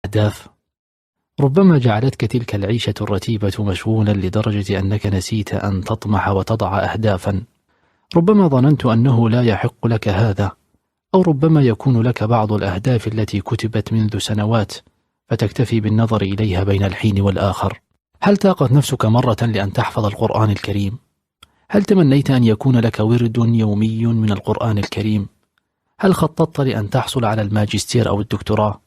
أهداف. ربما جعلتك تلك العيشة الرتيبة مشغولا لدرجة أنك نسيت أن تطمح وتضع أهدافا. ربما ظننت أنه لا يحق لك هذا، أو ربما يكون لك بعض الأهداف التي كتبت منذ سنوات فتكتفي بالنظر إليها بين الحين والآخر. هل طاقت نفسك مرة لأن تحفظ القرآن الكريم؟ هل تمنيت أن يكون لك ورد يومي من القرآن الكريم؟ هل خططت لأن تحصل على الماجستير أو الدكتوراه؟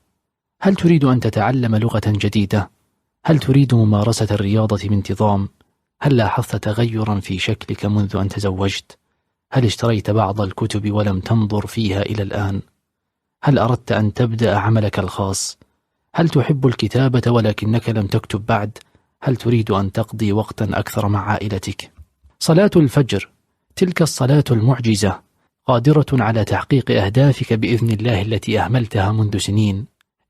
هل تريد أن تتعلم لغة جديدة؟ هل تريد ممارسة الرياضة بانتظام؟ هل لاحظت تغيرا في شكلك منذ أن تزوجت؟ هل اشتريت بعض الكتب ولم تنظر فيها إلى الآن؟ هل أردت أن تبدأ عملك الخاص؟ هل تحب الكتابة ولكنك لم تكتب بعد؟ هل تريد أن تقضي وقتا أكثر مع عائلتك؟ صلاة الفجر، تلك الصلاة المعجزة، قادرة على تحقيق أهدافك بإذن الله التي أهملتها منذ سنين.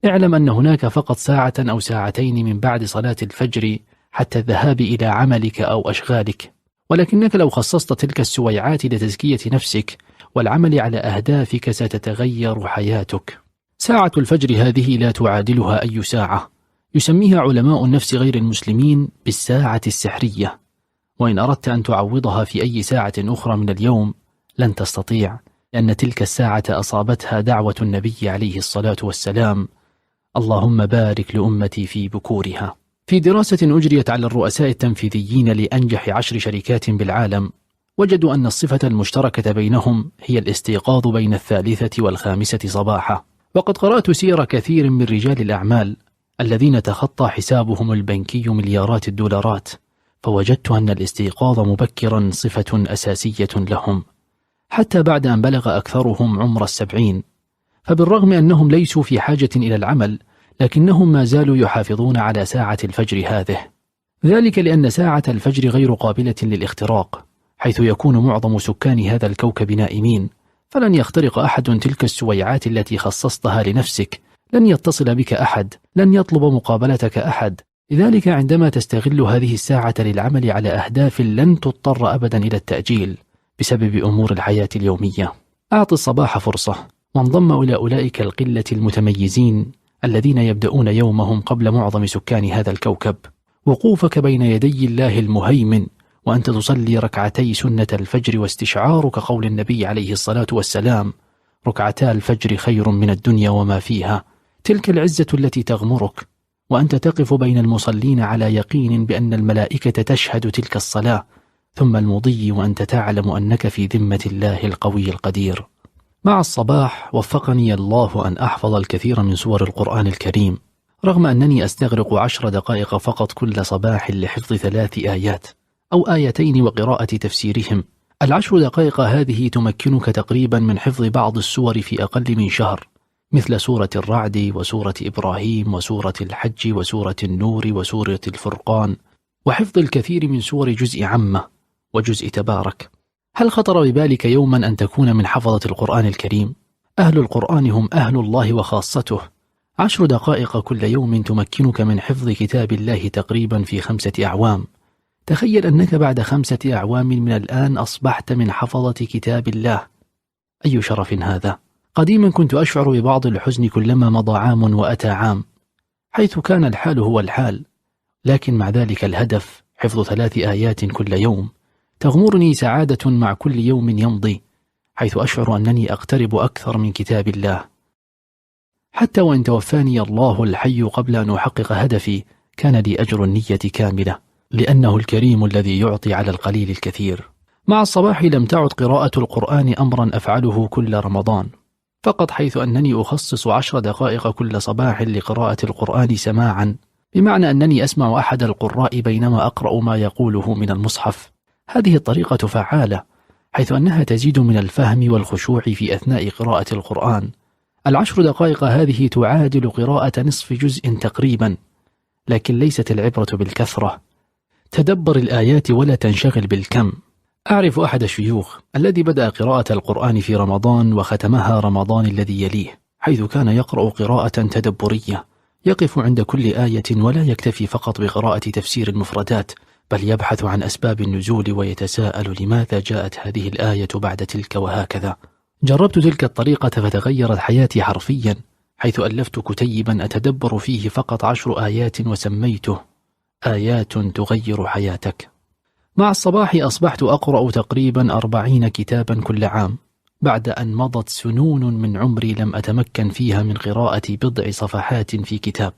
اعلم أن هناك فقط ساعة أو ساعتين من بعد صلاة الفجر حتى الذهاب إلى عملك أو أشغالك، ولكنك لو خصصت تلك السويعات لتزكية نفسك والعمل على أهدافك ستتغير حياتك. ساعة الفجر هذه لا تعادلها أي ساعة، يسميها علماء النفس غير المسلمين بالساعة السحرية، وإن أردت أن تعوضها في أي ساعة أخرى من اليوم لن تستطيع، لأن تلك الساعة أصابتها دعوة النبي عليه الصلاة والسلام: اللهم بارك لأمتي في بكورها. في دراسة أجريت على الرؤساء التنفيذيين لأنجح 10 شركات بالعالم، وجدوا أن الصفة المشتركة بينهم هي الاستيقاظ بين 3 و5 صباحا. وقد قرأت سير كثير من رجال الأعمال الذين تخطى حسابهم البنكي مليارات الدولارات، فوجدت أن الاستيقاظ مبكرا صفة أساسية لهم، حتى بعد أن بلغ أكثرهم عمر 70. فبالرغم أنهم ليسوا في حاجة إلى العمل، لكنهم ما زالوا يحافظون على ساعة الفجر هذه، ذلك لأن ساعة الفجر غير قابلة للاختراق، حيث يكون معظم سكان هذا الكوكب نائمين، فلن يخترق أحد تلك السويعات التي خصصتها لنفسك، لن يتصل بك أحد، لن يطلب مقابلتك أحد. لذلك عندما تستغل هذه الساعة للعمل على أهداف لن تضطر أبدا إلى التأجيل بسبب أمور الحياة اليومية. أعط الصباح فرصة، وانضم إلى أولئك القلة المتميزين الذين يبدأون يومهم قبل معظم سكان هذا الكوكب. وقوفك بين يدي الله المهيمن وأنت تصلي ركعتي سنة الفجر واستشعارك قول النبي عليه الصلاة والسلام: ركعتا الفجر خير من الدنيا وما فيها، تلك العزة التي تغمرك وأنت تقف بين المصلين على يقين بأن الملائكة تشهد تلك الصلاة، ثم المضي وأنت تعلم أنك في ذمة الله القوي القدير. مع الصباح وفقني الله أن أحفظ الكثير من سور القرآن الكريم، رغم أنني أستغرق 10 دقائق فقط كل صباح لحفظ 3 آيات أو 2 وقراءة تفسيرهم. 10 دقائق هذه تمكنك تقريبا من حفظ بعض السور في أقل من شهر، مثل سورة الرعد وسورة إبراهيم وسورة الحج وسورة النور وسورة الفرقان، وحفظ الكثير من سور جزء عامة وجزء تبارك. هل خطر ببالك يوما أن تكون من حفظة القرآن الكريم؟ أهل القرآن هم أهل الله وخاصته. 10 دقائق كل يوم تمكنك من حفظ كتاب الله تقريبا في 5 أعوام. تخيل أنك بعد 5 أعوام من الآن أصبحت من حفظة كتاب الله. أي شرف هذا! قديما كنت أشعر ببعض الحزن كلما مضى عام وأتى عام، حيث كان الحال هو الحال، لكن مع ذلك الهدف حفظ 3 آيات كل يوم تغمرني سعادة مع كل يوم يمضي، حيث أشعر أنني أقترب أكثر من كتاب الله. حتى وإن توفاني الله الحي قبل أن أحقق هدفي كان لي أجر النية كاملة، لأنه الكريم الذي يعطي على القليل الكثير. مع الصباح لم تعد قراءة القرآن أمرا أفعله كل رمضان فقط، حيث أنني أخصص 10 دقائق كل صباح لقراءة القرآن سماعا، بمعنى أنني أسمع أحد القراء بينما أقرأ ما يقوله من المصحف. هذه الطريقة فعالة، حيث أنها تزيد من الفهم والخشوع في أثناء قراءة القرآن. 10 دقائق هذه تعادل قراءة نصف جزء تقريبا، لكن ليست العبرة بالكثرة. تدبر الآيات ولا تنشغل بالكم. أعرف أحد الشيوخ الذي بدأ قراءة القرآن في رمضان وختمها رمضان الذي يليه، حيث كان يقرأ قراءة تدبرية، يقف عند كل آية ولا يكتفي فقط بقراءة تفسير المفردات، بل يبحث عن أسباب النزول ويتساءل لماذا جاءت هذه الآية بعد تلك وهكذا. جربت تلك الطريقة فتغيرت حياتي حرفيا، حيث ألفت كتيبا أتدبر فيه فقط 10 آيات وسميته آيات تغير حياتك. مع الصباح أصبحت أقرأ تقريبا 40 كتابا كل عام، بعد أن مضت سنون من عمري لم أتمكن فيها من قراءة بضع صفحات في كتاب.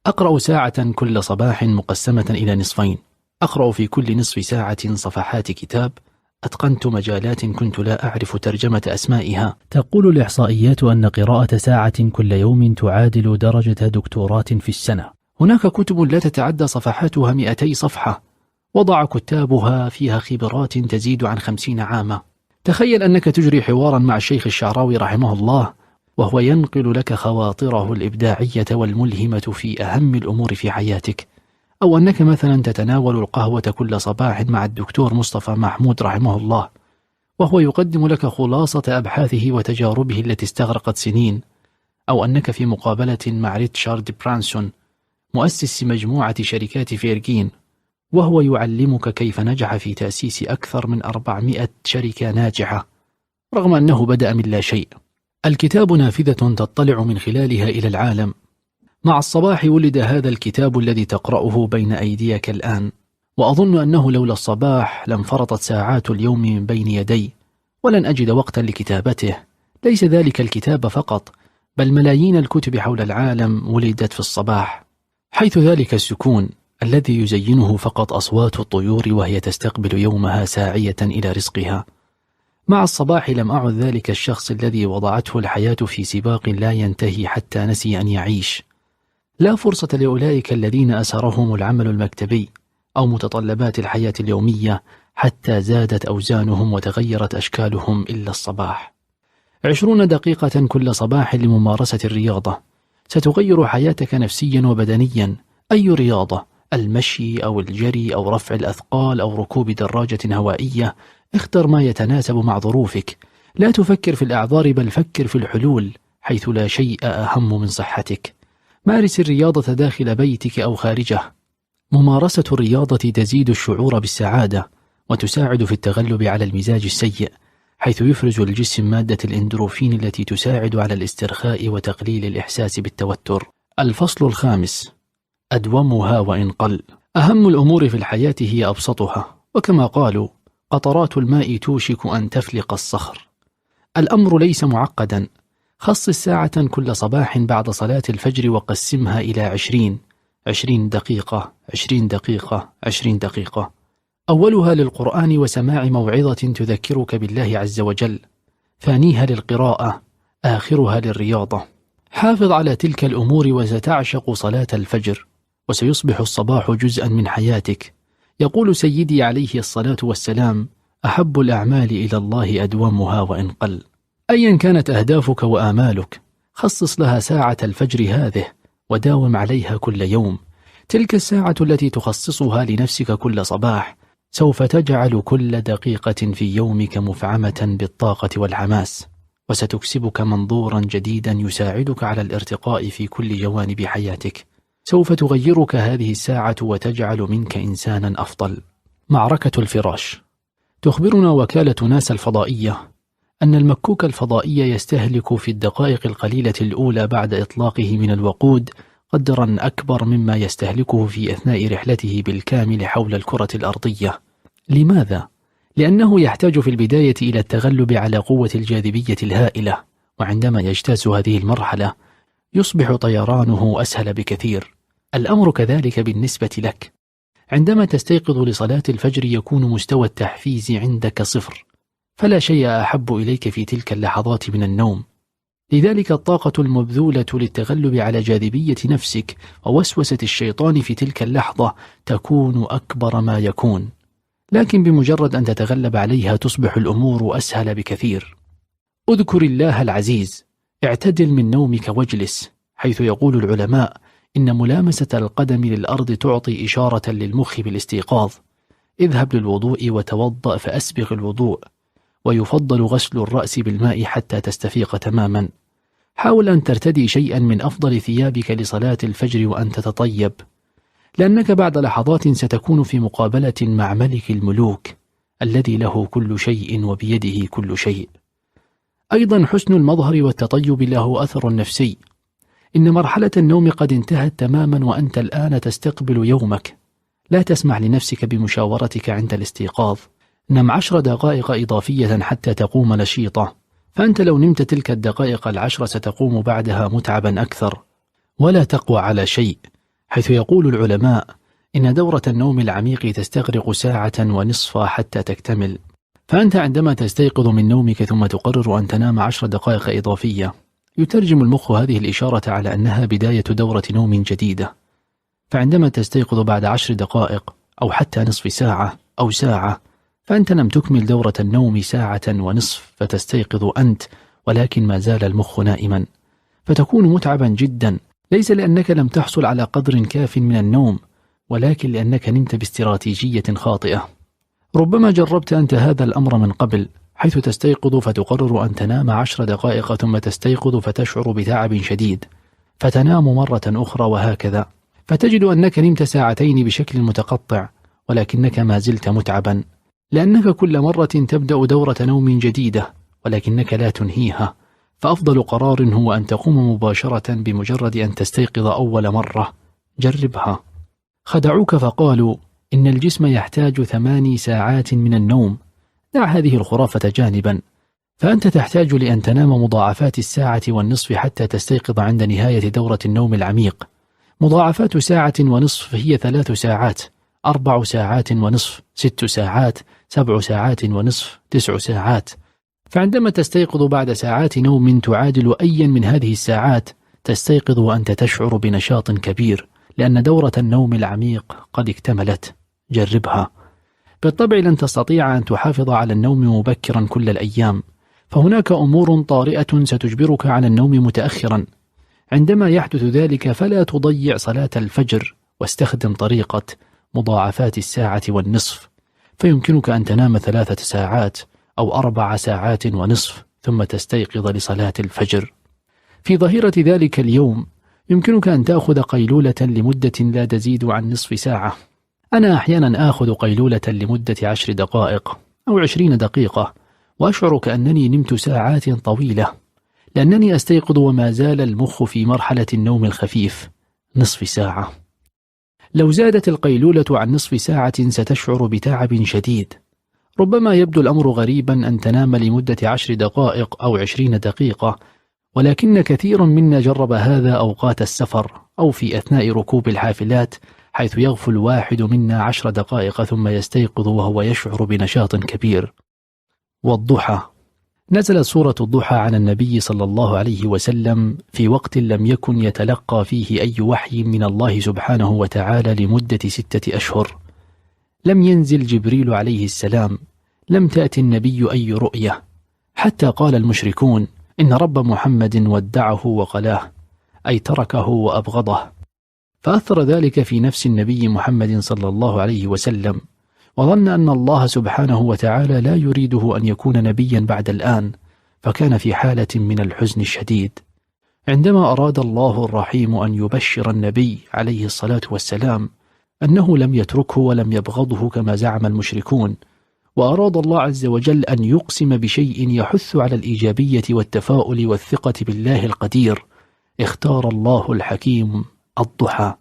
أقرأ ساعة كل صباح مقسمة إلى نصفين، أقرأ في كل نصف ساعة صفحات كتاب. أتقنت مجالات كنت لا أعرف ترجمة أسمائها. تقول الإحصائيات أن قراءة ساعة كل يوم تعادل درجة دكتوراه في السنة. هناك كتب لا تتعدى صفحاتها 200 صفحة، وضع كتابها فيها خبرات تزيد عن 50 عاما. تخيل أنك تجري حوارا مع الشيخ الشعراوي رحمه الله، وهو ينقل لك خواطره الإبداعية والملهمة في أهم الأمور في حياتك، أو أنك مثلا تتناول القهوة كل صباح مع الدكتور مصطفى محمود رحمه الله، وهو يقدم لك خلاصة أبحاثه وتجاربه التي استغرقت سنين، أو أنك في مقابلة مع ريتشارد برانسون مؤسس مجموعة شركات فيرجين، وهو يعلمك كيف نجح في تأسيس أكثر من 400 شركة ناجحة رغم أنه بدأ من لا شيء. الكتاب نافذة تطلع من خلالها إلى العالم. مع الصباح ولد هذا الكتاب الذي تقرأه بين أيديك الآن، وأظن أنه لولا الصباح لانفرطت ساعات اليوم من بين يدي ولن أجد وقتا لكتابته. ليس ذلك الكتاب فقط، بل ملايين الكتب حول العالم ولدت في الصباح، حيث ذلك السكون الذي يزينه فقط أصوات الطيور وهي تستقبل يومها ساعية إلى رزقها. مع الصباح لم أعد ذلك الشخص الذي وضعته الحياة في سباق لا ينتهي حتى نسي أن يعيش. لا فرصة لأولئك الذين أسرهم العمل المكتبي أو متطلبات الحياة اليومية حتى زادت أوزانهم وتغيرت أشكالهم إلا الصباح. 20 دقيقة كل صباح لممارسة الرياضة ستغير حياتك نفسيا وبدنيا. أي رياضة، المشي أو الجري أو رفع الأثقال أو ركوب دراجة هوائية، اختر ما يتناسب مع ظروفك. لا تفكر في الأعذار بل فكر في الحلول، حيث لا شيء أهم من صحتك. مارس الرياضة داخل بيتك أو خارجه. ممارسة الرياضة تزيد الشعور بالسعادة وتساعد في التغلب على المزاج السيء، حيث يفرز الجسم مادة الإندروفين التي تساعد على الاسترخاء وتقليل الإحساس بالتوتر. الفصل الخامس: أدومها وإن قل. أهم الأمور في الحياة هي أبسطها، وكما قالوا: قطرات الماء توشك أن تفلق الصخر. الأمر ليس معقدا. خصص ساعة كل صباح بعد صلاة الفجر وقسمها إلى 20 دقيقة 20 دقيقة 20 دقيقة. أولها للقرآن وسماع موعظة تذكرك بالله عز وجل، ثانيها للقراءة، آخرها للرياضة. حافظ على تلك الأمور وستعشق صلاة الفجر، وسيصبح الصباح جزءا من حياتك. يقول سيدي عليه الصلاة والسلام: أحب الأعمال إلى الله أدومها وإن قل. أيا كانت أهدافك وآمالك، خصص لها ساعة الفجر هذه وداوم عليها كل يوم. تلك الساعة التي تخصصها لنفسك كل صباح سوف تجعل كل دقيقة في يومك مفعمة بالطاقة والحماس، وستكسبك منظورا جديدا يساعدك على الارتقاء في كل جوانب حياتك. سوف تغيرك هذه الساعة وتجعل منك إنسانا أفضل. معركة الفراش. تخبرنا وكالة ناسا الفضائية أن المكوك الفضائي يستهلك في الدقائق القليلة الأولى بعد إطلاقه من الوقود قدرا أكبر مما يستهلكه في أثناء رحلته بالكامل حول الكرة الأرضية. لماذا؟ لأنه يحتاج في البداية إلى التغلب على قوة الجاذبية الهائلة، وعندما يجتاز هذه المرحلة يصبح طيرانه أسهل بكثير. الأمر كذلك بالنسبة لك. عندما تستيقظ لصلاة الفجر يكون مستوى التحفيز عندك 0، فلا شيء أحب إليك في تلك اللحظات من النوم. لذلك الطاقة المبذولة للتغلب على جاذبية نفسك ووسوسة الشيطان في تلك اللحظة تكون أكبر ما يكون، لكن بمجرد أن تتغلب عليها تصبح الأمور أسهل بكثير. اذكر الله العزيز، اعتدل من نومك واجلس، حيث يقول العلماء إن ملامسة القدم للأرض تعطي إشارة للمخ بالاستيقاظ. اذهب للوضوء وتوضأ فأسبغ الوضوء، ويفضل غسل الرأس بالماء حتى تستفيق تماما. حاول أن ترتدي شيئا من أفضل ثيابك لصلاة الفجر وأن تتطيب، لأنك بعد لحظات ستكون في مقابلة مع ملك الملوك الذي له كل شيء وبيده كل شيء. أيضا حسن المظهر والتطيب له أثر نفسي، إن مرحلة النوم قد انتهت تماما وأنت الآن تستقبل يومك. لا تسمح لنفسك بمشاورتك عند الاستيقاظ. نم 10 دقائق إضافية حتى تقوم نشيطة، فأنت لو نمت تلك الدقائق 10 ستقوم بعدها متعبا أكثر ولا تقوى على شيء، حيث يقول العلماء إن دورة النوم العميق تستغرق 1.5 ساعة حتى تكتمل. فأنت عندما تستيقظ من نومك ثم تقرر أن تنام 10 دقائق إضافية، يترجم المخ هذه الإشارة على أنها بداية دورة نوم جديدة. فعندما تستيقظ بعد 10 دقائق أو حتى نصف ساعة أو ساعة، فأنت لم تكمل دورة النوم 1.5 ساعة، فتستيقظ أنت ولكن ما زال المخ نائما، فتكون متعبا جدا، ليس لأنك لم تحصل على قدر كاف من النوم، ولكن لأنك نمت باستراتيجية خاطئة. ربما جربت أنت هذا الأمر من قبل، حيث تستيقظ فتقرر أن تنام 10 دقائق ثم تستيقظ فتشعر بتعب شديد، فتنام مرة أخرى وهكذا، فتجد أنك نمت 2 ساعات بشكل متقطع ولكنك ما زلت متعبا، لأنك كل مرة تبدأ دورة نوم جديدة ولكنك لا تنهيها. فأفضل قرار هو أن تقوم مباشرة بمجرد أن تستيقظ أول مرة. جربها. خدعوك فقالوا إن الجسم يحتاج 8 ساعات من النوم. دع هذه الخرافة جانبا، فأنت تحتاج لأن تنام مضاعفات 1.5 ساعة حتى تستيقظ عند نهاية دورة النوم العميق. مضاعفات 1.5 ساعة هي 3 ساعات، 4.5 ساعات، 6 ساعات، 7.5 ساعات، 9 ساعات. فعندما تستيقظ بعد ساعات نوم تعادل أي من هذه الساعات، تستيقظ وأنت تشعر بنشاط كبير، لأن دورة النوم العميق قد اكتملت. جربها. بالطبع لن تستطيع أن تحافظ على النوم مبكرا كل الأيام، فهناك أمور طارئة ستجبرك على النوم متأخرا. عندما يحدث ذلك فلا تضيع صلاة الفجر، واستخدم طريقة مضاعفات 1.5 ساعة، فيمكنك أن تنام 3 ساعات أو 4.5 ساعات ثم تستيقظ لصلاة الفجر. في ظهيرة ذلك اليوم يمكنك أن تأخذ قيلولة لمدة لا تزيد عن نصف ساعة. أنا أحيانا آخذ قيلولة لمدة 10 دقائق أو 20 دقيقة، وأشعر كأنني نمت ساعات طويلة، لأنني أستيقظ وما زال المخ في مرحلة النوم الخفيف. نصف ساعة. لو زادت القيلولة عن نصف ساعة ستشعر بتعب شديد. ربما يبدو الأمر غريبا أن تنام لمدة 10 دقائق أو 20 دقيقة، ولكن كثير منا جرب هذا أوقات السفر أو في أثناء ركوب الحافلات، حيث يغفل واحد منا 10 دقائق ثم يستيقظ وهو يشعر بنشاط كبير. والضحى. نزلت سورة الضحى على النبي صلى الله عليه وسلم في وقت لم يكن يتلقى فيه أي وحي من الله سبحانه وتعالى لمدة 6 أشهر. لم ينزل جبريل عليه السلام، لم تأتي النبي أي رؤية، حتى قال المشركون إن رب محمد ودعه وقلاه، أي تركه وأبغضه. فأثر ذلك في نفس النبي محمد صلى الله عليه وسلم، وظن أن الله سبحانه وتعالى لا يريده أن يكون نبيا بعد الآن، فكان في حالة من الحزن الشديد. عندما أراد الله الرحيم أن يبشر النبي عليه الصلاة والسلام أنه لم يتركه ولم يبغضه كما زعم المشركون، وأراد الله عز وجل أن يقسم بشيء يحث على الإيجابية والتفاؤل والثقة بالله القدير، اختار الله الحكيم الضحى،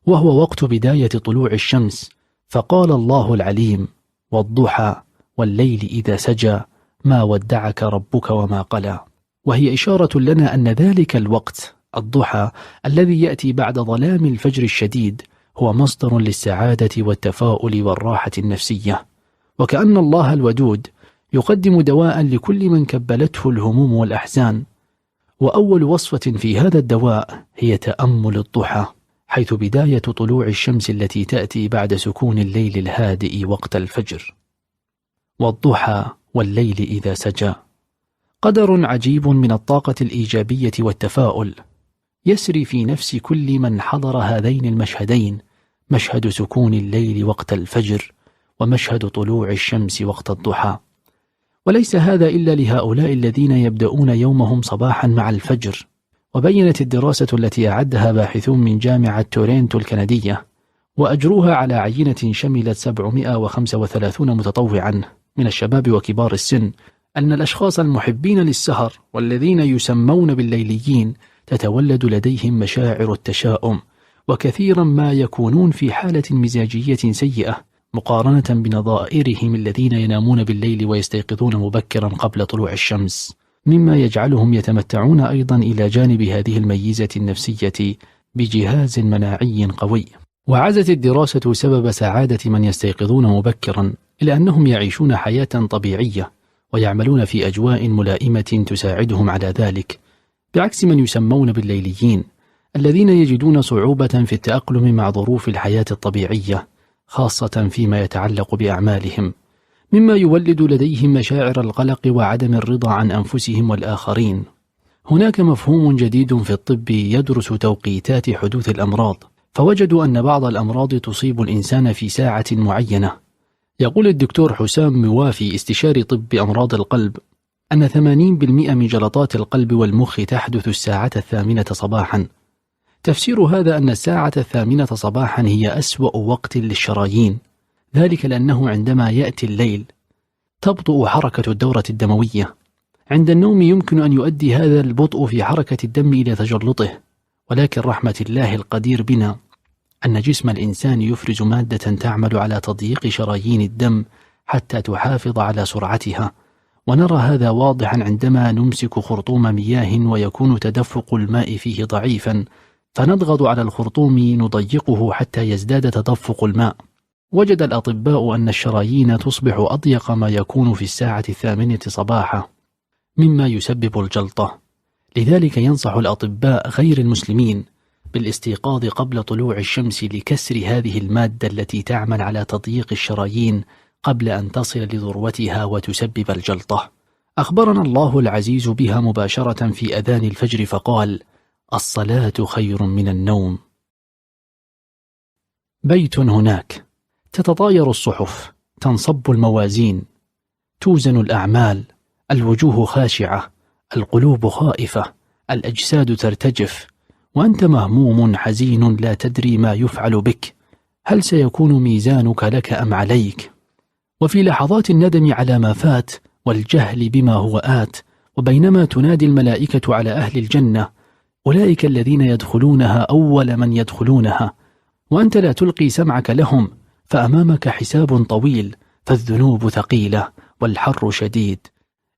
وهو وقت بداية طلوع الشمس، فقال الله العليم: والضحى والليل إذا سجى ما ودعك ربك وما قلى. وهي إشارة لنا أن ذلك الوقت الضحى الذي يأتي بعد ظلام الفجر الشديد هو مصدر للسعادة والتفاؤل والراحة النفسية، وكأن الله الودود يقدم دواء لكل من كبلته الهموم والأحزان. وأول وصفة في هذا الدواء هي تأمل الضحى، حيث بداية طلوع الشمس التي تأتي بعد سكون الليل الهادئ وقت الفجر. والضحى والليل إذا سجى. قدر عجيب من الطاقة الإيجابية والتفاؤل يسري في نفس كل من حضر هذين المشهدين، مشهد سكون الليل وقت الفجر ومشهد طلوع الشمس وقت الضحى. وليس هذا إلا لهؤلاء الذين يبدأون يومهم صباحا مع الفجر. وبينت الدراسة التي أعدها باحثون من جامعة تورنتو الكندية وأجروها على عينة شملت 735 متطوعا من الشباب وكبار السن، أن الأشخاص المحبين للسهر والذين يسمون بالليليين تتولد لديهم مشاعر التشاؤم، وكثيرا ما يكونون في حالة مزاجية سيئة مقارنة بنظائرهم الذين ينامون بالليل ويستيقظون مبكرا قبل طلوع الشمس، مما يجعلهم يتمتعون أيضا إلى جانب هذه الميزة النفسية بجهاز مناعي قوي. وعزت الدراسة سبب سعادة من يستيقظون مبكرا إلى أنهم يعيشون حياة طبيعية ويعملون في أجواء ملائمة تساعدهم على ذلك، بعكس من يسمون بالليليين الذين يجدون صعوبة في التأقلم مع ظروف الحياة الطبيعية، خاصة فيما يتعلق بأعمالهم، مما يولد لديهم مشاعر القلق وعدم الرضا عن أنفسهم والآخرين. هناك مفهوم جديد في الطب يدرس توقيتات حدوث الأمراض، فوجدوا أن بعض الأمراض تصيب الإنسان في ساعة معينة. يقول الدكتور حسام موافي استشاري طب أمراض القلب أن 80% من جلطات القلب والمخ تحدث الساعة 8 صباحا. تفسير هذا أن الساعة 8 صباحا هي أسوأ وقت للشرايين، ذلك لأنه عندما يأتي الليل تبطأ حركة الدورة الدموية. عند النوم يمكن أن يؤدي هذا البطء في حركة الدم إلى تجلطه، ولكن رحمة الله القدير بنا أن جسم الإنسان يفرز مادة تعمل على تضييق شرايين الدم حتى تحافظ على سرعتها، ونرى هذا واضحا عندما نمسك خرطوم مياه ويكون تدفق الماء فيه ضعيفا، فنضغط على الخرطوم نضيقه حتى يزداد تدفق الماء. وجد الأطباء أن الشرايين تصبح أضيق ما يكون في الساعة 8 صباحا، مما يسبب الجلطة. لذلك ينصح الأطباء غير المسلمين بالاستيقاظ قبل طلوع الشمس لكسر هذه المادة التي تعمل على تضييق الشرايين قبل أن تصل لذروتها وتسبب الجلطة. أخبرنا الله العزيز بها مباشرة في أذان الفجر فقال: الصلاة خير من النوم. بيت هناك تتطاير الصحف، تنصب الموازين، توزن الأعمال، الوجوه خاشعة، القلوب خائفة، الأجساد ترتجف، وأنت مهموم حزين لا تدري ما يفعل بك، هل سيكون ميزانك لك أم عليك؟ وفي لحظات الندم على ما فات والجهل بما هو آت، وبينما تنادي الملائكة على أهل الجنة أولئك الذين يدخلونها أول من يدخلونها، وأنت لا تلقي سمعك لهم، فأمامك حساب طويل، فالذنوب ثقيلة والحر شديد،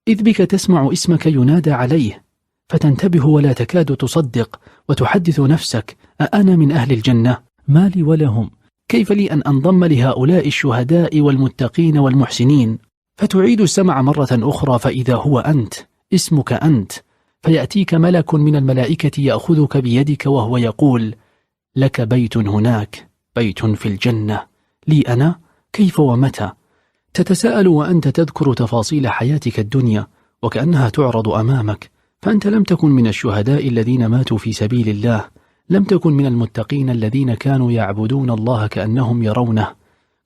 إذ بك تسمع اسمك ينادى عليه، فتنتبه ولا تكاد تصدق، وتحدث نفسك: أأنا من أهل الجنة؟ ما لي ولهم؟ كيف لي أن أنضم لهؤلاء الشهداء والمتقين والمحسنين؟ فتعيد السمع مرة أخرى، فإذا هو أنت، اسمك أنت، فيأتيك ملك من الملائكة يأخذك بيدك وهو يقول: لك بيت هناك، بيت في الجنة. لي أنا؟ كيف ومتى؟ تتساءل وأنت تذكر تفاصيل حياتك الدنيا وكأنها تعرض أمامك، فأنت لم تكن من الشهداء الذين ماتوا في سبيل الله، لم تكن من المتقين الذين كانوا يعبدون الله كأنهم يرونه،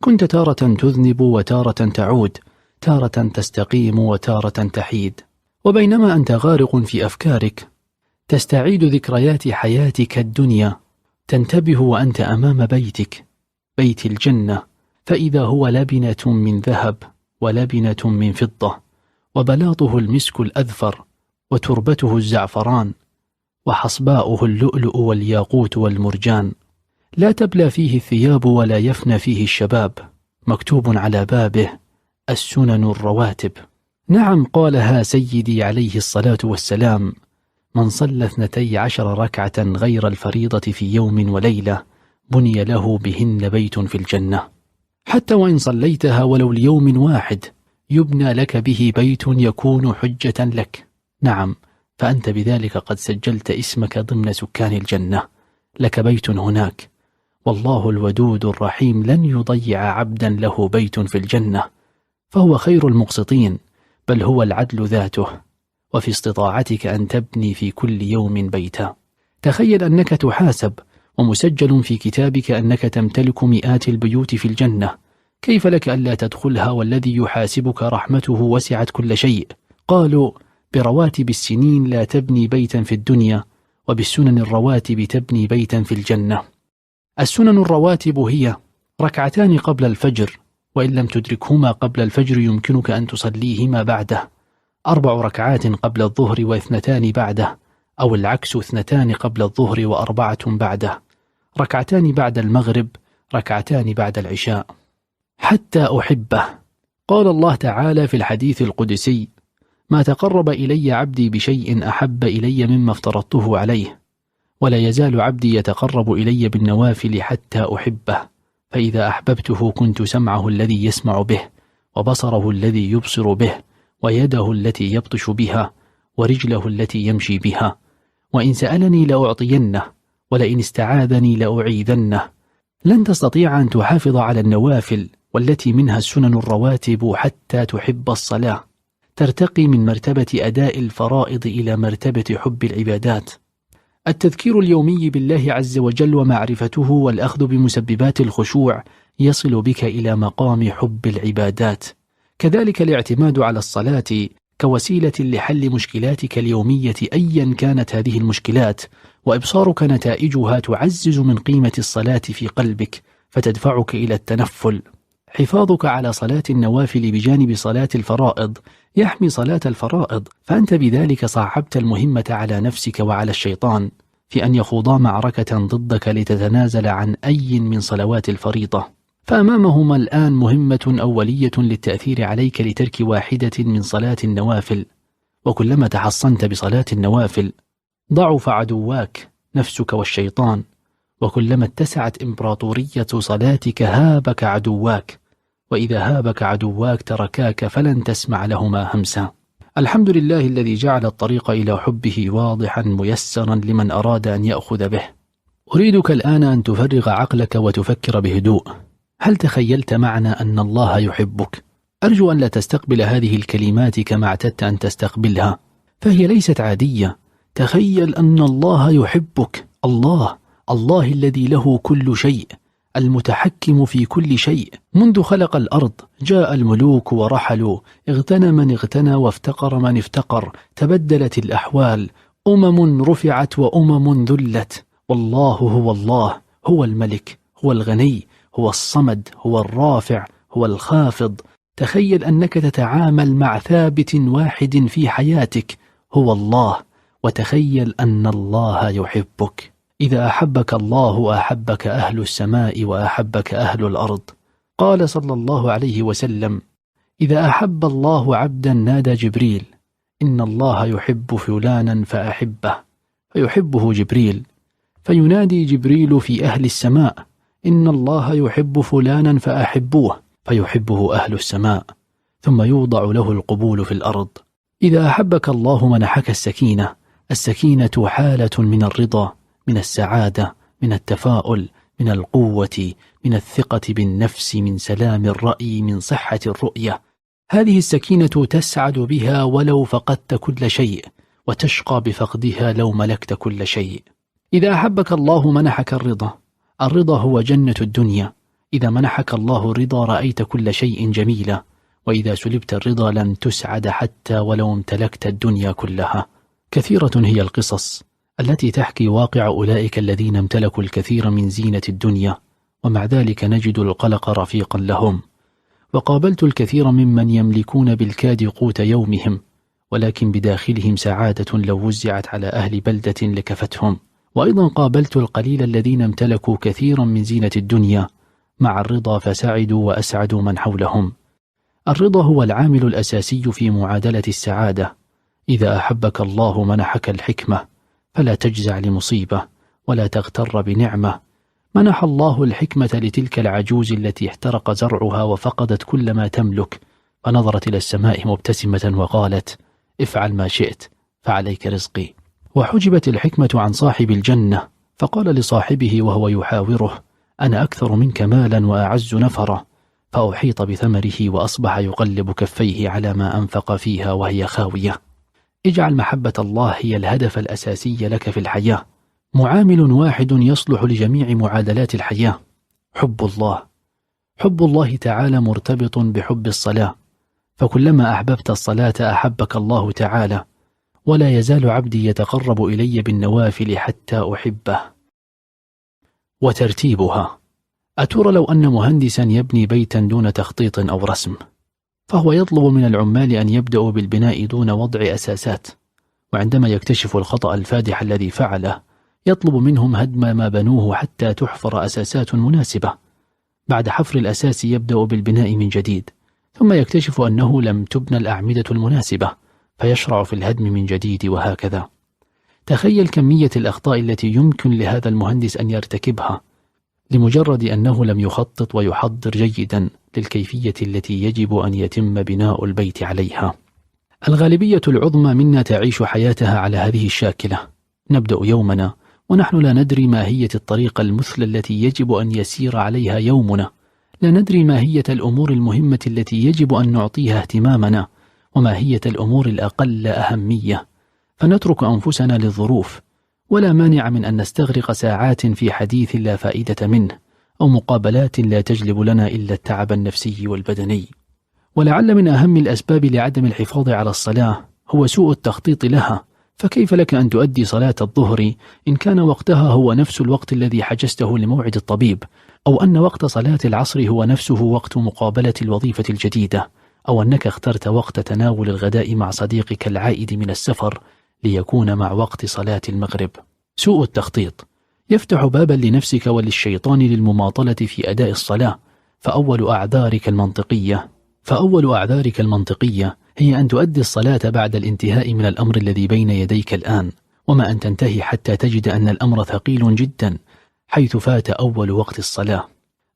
كنت تارة تذنب وتارة تعود، تارة تستقيم وتارة تحيد. وبينما أنت غارق في أفكارك تستعيد ذكريات حياتك الدنيا، تنتبه وأنت أمام بيتك، بيت الجنة، فإذا هو لبنة من ذهب ولبنة من فضة، وبلاطه المسك الأذفر، وتربته الزعفران، وحصباؤه اللؤلؤ والياقوت والمرجان، لا تبلى فيه الثياب ولا يفنى فيه الشباب، مكتوب على بابه: السنن الرواتب. نعم، قالها سيدي عليه الصلاة والسلام: من صلى 12 ركعة غير الفريضة في يوم وليلة بني له بهن بيت في الجنة. حتى وإن صليتها ولو ليوم واحد يبنى لك به بيت يكون حجة لك. نعم، فأنت بذلك قد سجلت اسمك ضمن سكان الجنة، لك بيت هناك، والله الودود الرحيم لن يضيع عبدا له بيت في الجنة، فهو خير المقسطين، بل هو العدل ذاته، وفي استطاعتك أن تبني في كل يوم بيتا. تخيل أنك تحاسب ومسجل في كتابك أنك تمتلك مئات البيوت في الجنة، كيف لك ألا تدخلها والذي يحاسبك رحمته وسعت كل شيء؟ قالوا: برواتب السنين لا تبني بيتا في الدنيا، وبالسنن الرواتب تبني بيتا في الجنة. السنن الرواتب هي 2 قبل الفجر، وإن لم تدركهما قبل الفجر يمكنك أن تصليهما بعده، 4 ركعات قبل الظهر و2 بعده، أو العكس 2 قبل الظهر و4 بعده، 2 بعد المغرب، 2 بعد العشاء. حتى أحبه. قال الله تعالى في الحديث القدسي: ما تقرب إلي عبدي بشيء أحب إلي مما افترضته عليه، ولا يزال عبدي يتقرب إلي بالنوافل حتى أحبه، فإذا أحببته كنت سمعه الذي يسمع به، وبصره الذي يبصر به، ويده التي يبطش بها، ورجله التي يمشي بها، وإن سألني لأعطينه، ولئن استعاذني لأعيذنه. لن تستطيع أن تحافظ على النوافل والتي منها السنن الرواتب حتى تحب الصلاة، ترتقي من مرتبة أداء الفرائض إلى مرتبة حب العبادات. التذكير اليومي بالله عز وجل ومعرفته والأخذ بمسببات الخشوع يصل بك إلى مقام حب العبادات. كذلك الاعتماد على الصلاة كوسيلة لحل مشكلاتك اليومية أيا كانت هذه المشكلات، وإبصارك نتائجها تعزز من قيمة الصلاة في قلبك فتدفعك إلى التنفل. حفاظك على صلاة النوافل بجانب صلاة الفرائض يحمي صلاة الفرائض، فأنت بذلك صعبت المهمة على نفسك وعلى الشيطان في أن يخوضا معركة ضدك لتتنازل عن أي من صلوات الفريضة، فأمامهما الآن مهمة أولية للتأثير عليك لترك واحدة من صلاة النوافل. وكلما تحصنت بصلاة النوافل ضعف عدواك نفسك والشيطان، وكلما اتسعت إمبراطورية صلاتك هابك عدواك، وإذا هابك عدواك تركاك فلن تسمع لهما همسا. الحمد لله الذي جعل الطريق إلى حبه واضحا ميسرا لمن أراد أن يأخذ به. أريدك الآن أن تفرغ عقلك وتفكر بهدوء. هل تخيلت معنى أن الله يحبك؟ أرجو أن لا تستقبل هذه الكلمات كما اعتدت أن تستقبلها، فهي ليست عادية. تخيل أن الله يحبك، الله الذي له كل شيء، المتحكم في كل شيء. منذ خلق الأرض جاء الملوك ورحلوا، اغتنى من اغتنى وافتقر من افتقر، تبدلت الأحوال، أمم رفعت وأمم ذلت، والله هو الله، هو الملك، هو الغني، هو الصمد، هو الرافع، هو الخافض. تخيل أنك تتعامل مع ثابت واحد في حياتك هو الله، وتخيل أن الله يحبك. إذا أحبك الله أحبك أهل السماء وأحبك أهل الأرض. قال صلى الله عليه وسلم: إذا أحب الله عبدا نادى جبريل: إن الله يحب فلانا فأحبه، فيحبه جبريل، فينادي جبريل في أهل السماء: إن الله يحب فلانا فأحبوه، فيحبه أهل السماء، ثم يوضع له القبول في الأرض. إذا أحبك الله منحك السكينة. السكينة حالة من الرضا، من السعادة، من التفاؤل، من القوة، من الثقة بالنفس، من سلام الرأي، من صحة الرؤية. هذه السكينة تسعد بها ولو فقدت كل شيء، وتشقى بفقدها لو ملكت كل شيء. إذا أحبك الله منحك الرضا. الرضا هو جنة الدنيا. إذا منحك الله الرضا رأيت كل شيء جميلا، وإذا سلبت الرضا لن تسعد حتى ولو امتلكت الدنيا كلها. كثيرة هي القصص التي تحكي واقع أولئك الذين امتلكوا الكثير من زينة الدنيا، ومع ذلك نجد القلق رفيقا لهم. وقابلت الكثير ممن يملكون بالكاد قوت يومهم، ولكن بداخلهم سعادة لو وزعت على أهل بلدة لكفتهم. وأيضا قابلت القليل الذين امتلكوا كثيرا من زينة الدنيا مع الرضا فسعدوا وأسعدوا من حولهم. الرضا هو العامل الأساسي في معادلة السعادة. إذا أحبك الله منحك الحكمة، فلا تجزع لمصيبة ولا تغتر بنعمة. منح الله الحكمة لتلك العجوز التي احترق زرعها وفقدت كل ما تملك، فنظرت إلى السماء مبتسمة وقالت: افعل ما شئت فعليك رزقي. وحجبت الحكمة عن صاحب الجنة، فقال لصاحبه وهو يحاوره: أنا أكثر منك مالا وأعز نفرا، فأحيط بثمره وأصبح يقلب كفيه على ما أنفق فيها وهي خاوية. اجعل محبة الله هي الهدف الأساسي لك في الحياة، معامل واحد يصلح لجميع معادلات الحياة: حب الله. حب الله تعالى مرتبط بحب الصلاة، فكلما أحببت الصلاة أحبك الله تعالى، ولا يزال عبدي يتقرب إلي بالنوافل حتى أحبه. وترتيبها. أترى لو أن مهندسا يبني بيتا دون تخطيط أو رسم، فهو يطلب من العمال أن يبدأوا بالبناء دون وضع أساسات، وعندما يكتشف الخطأ الفادح الذي فعله يطلب منهم هدم ما بنوه حتى تحفر أساسات مناسبة. بعد حفر الأساس يبدأ بالبناء من جديد، ثم يكتشف أنه لم تبنى الأعمدة المناسبة فيشرع في الهدم من جديد، وهكذا. تخيل كمية الأخطاء التي يمكن لهذا المهندس أن يرتكبها لمجرد أنه لم يخطط ويحضر جيدا للكيفية التي يجب أن يتم بناء البيت عليها. الغالبية العظمى منا تعيش حياتها على هذه الشاكلة. نبدأ يومنا ونحن لا ندري ماهية الطريقة المثلى التي يجب أن يسير عليها يومنا، لا ندري ماهية الأمور المهمة التي يجب أن نعطيها اهتمامنا، وماهية الأمور الأقل أهمية، فنترك أنفسنا للظروف. ولا مانع من أن نستغرق ساعات في حديث لا فائدة منه، أو مقابلات لا تجلب لنا إلا التعب النفسي والبدني. ولعل من أهم الأسباب لعدم الحفاظ على الصلاة هو سوء التخطيط لها. فكيف لك أن تؤدي صلاة الظهر إن كان وقتها هو نفس الوقت الذي حجزته لموعد الطبيب، أو أن وقت صلاة العصر هو نفسه وقت مقابلة الوظيفة الجديدة، أو أنك اخترت وقت تناول الغداء مع صديقك العائد من السفر ليكون مع وقت صلاة المغرب؟ سوء التخطيط يفتح بابا لنفسك وللشيطان للمماطلة في أداء الصلاة. فأول أعذارك المنطقية هي أن تؤدي الصلاة بعد الانتهاء من الأمر الذي بين يديك الآن، وما أن تنتهي حتى تجد أن الأمر ثقيل جدا، حيث فات أول وقت الصلاة،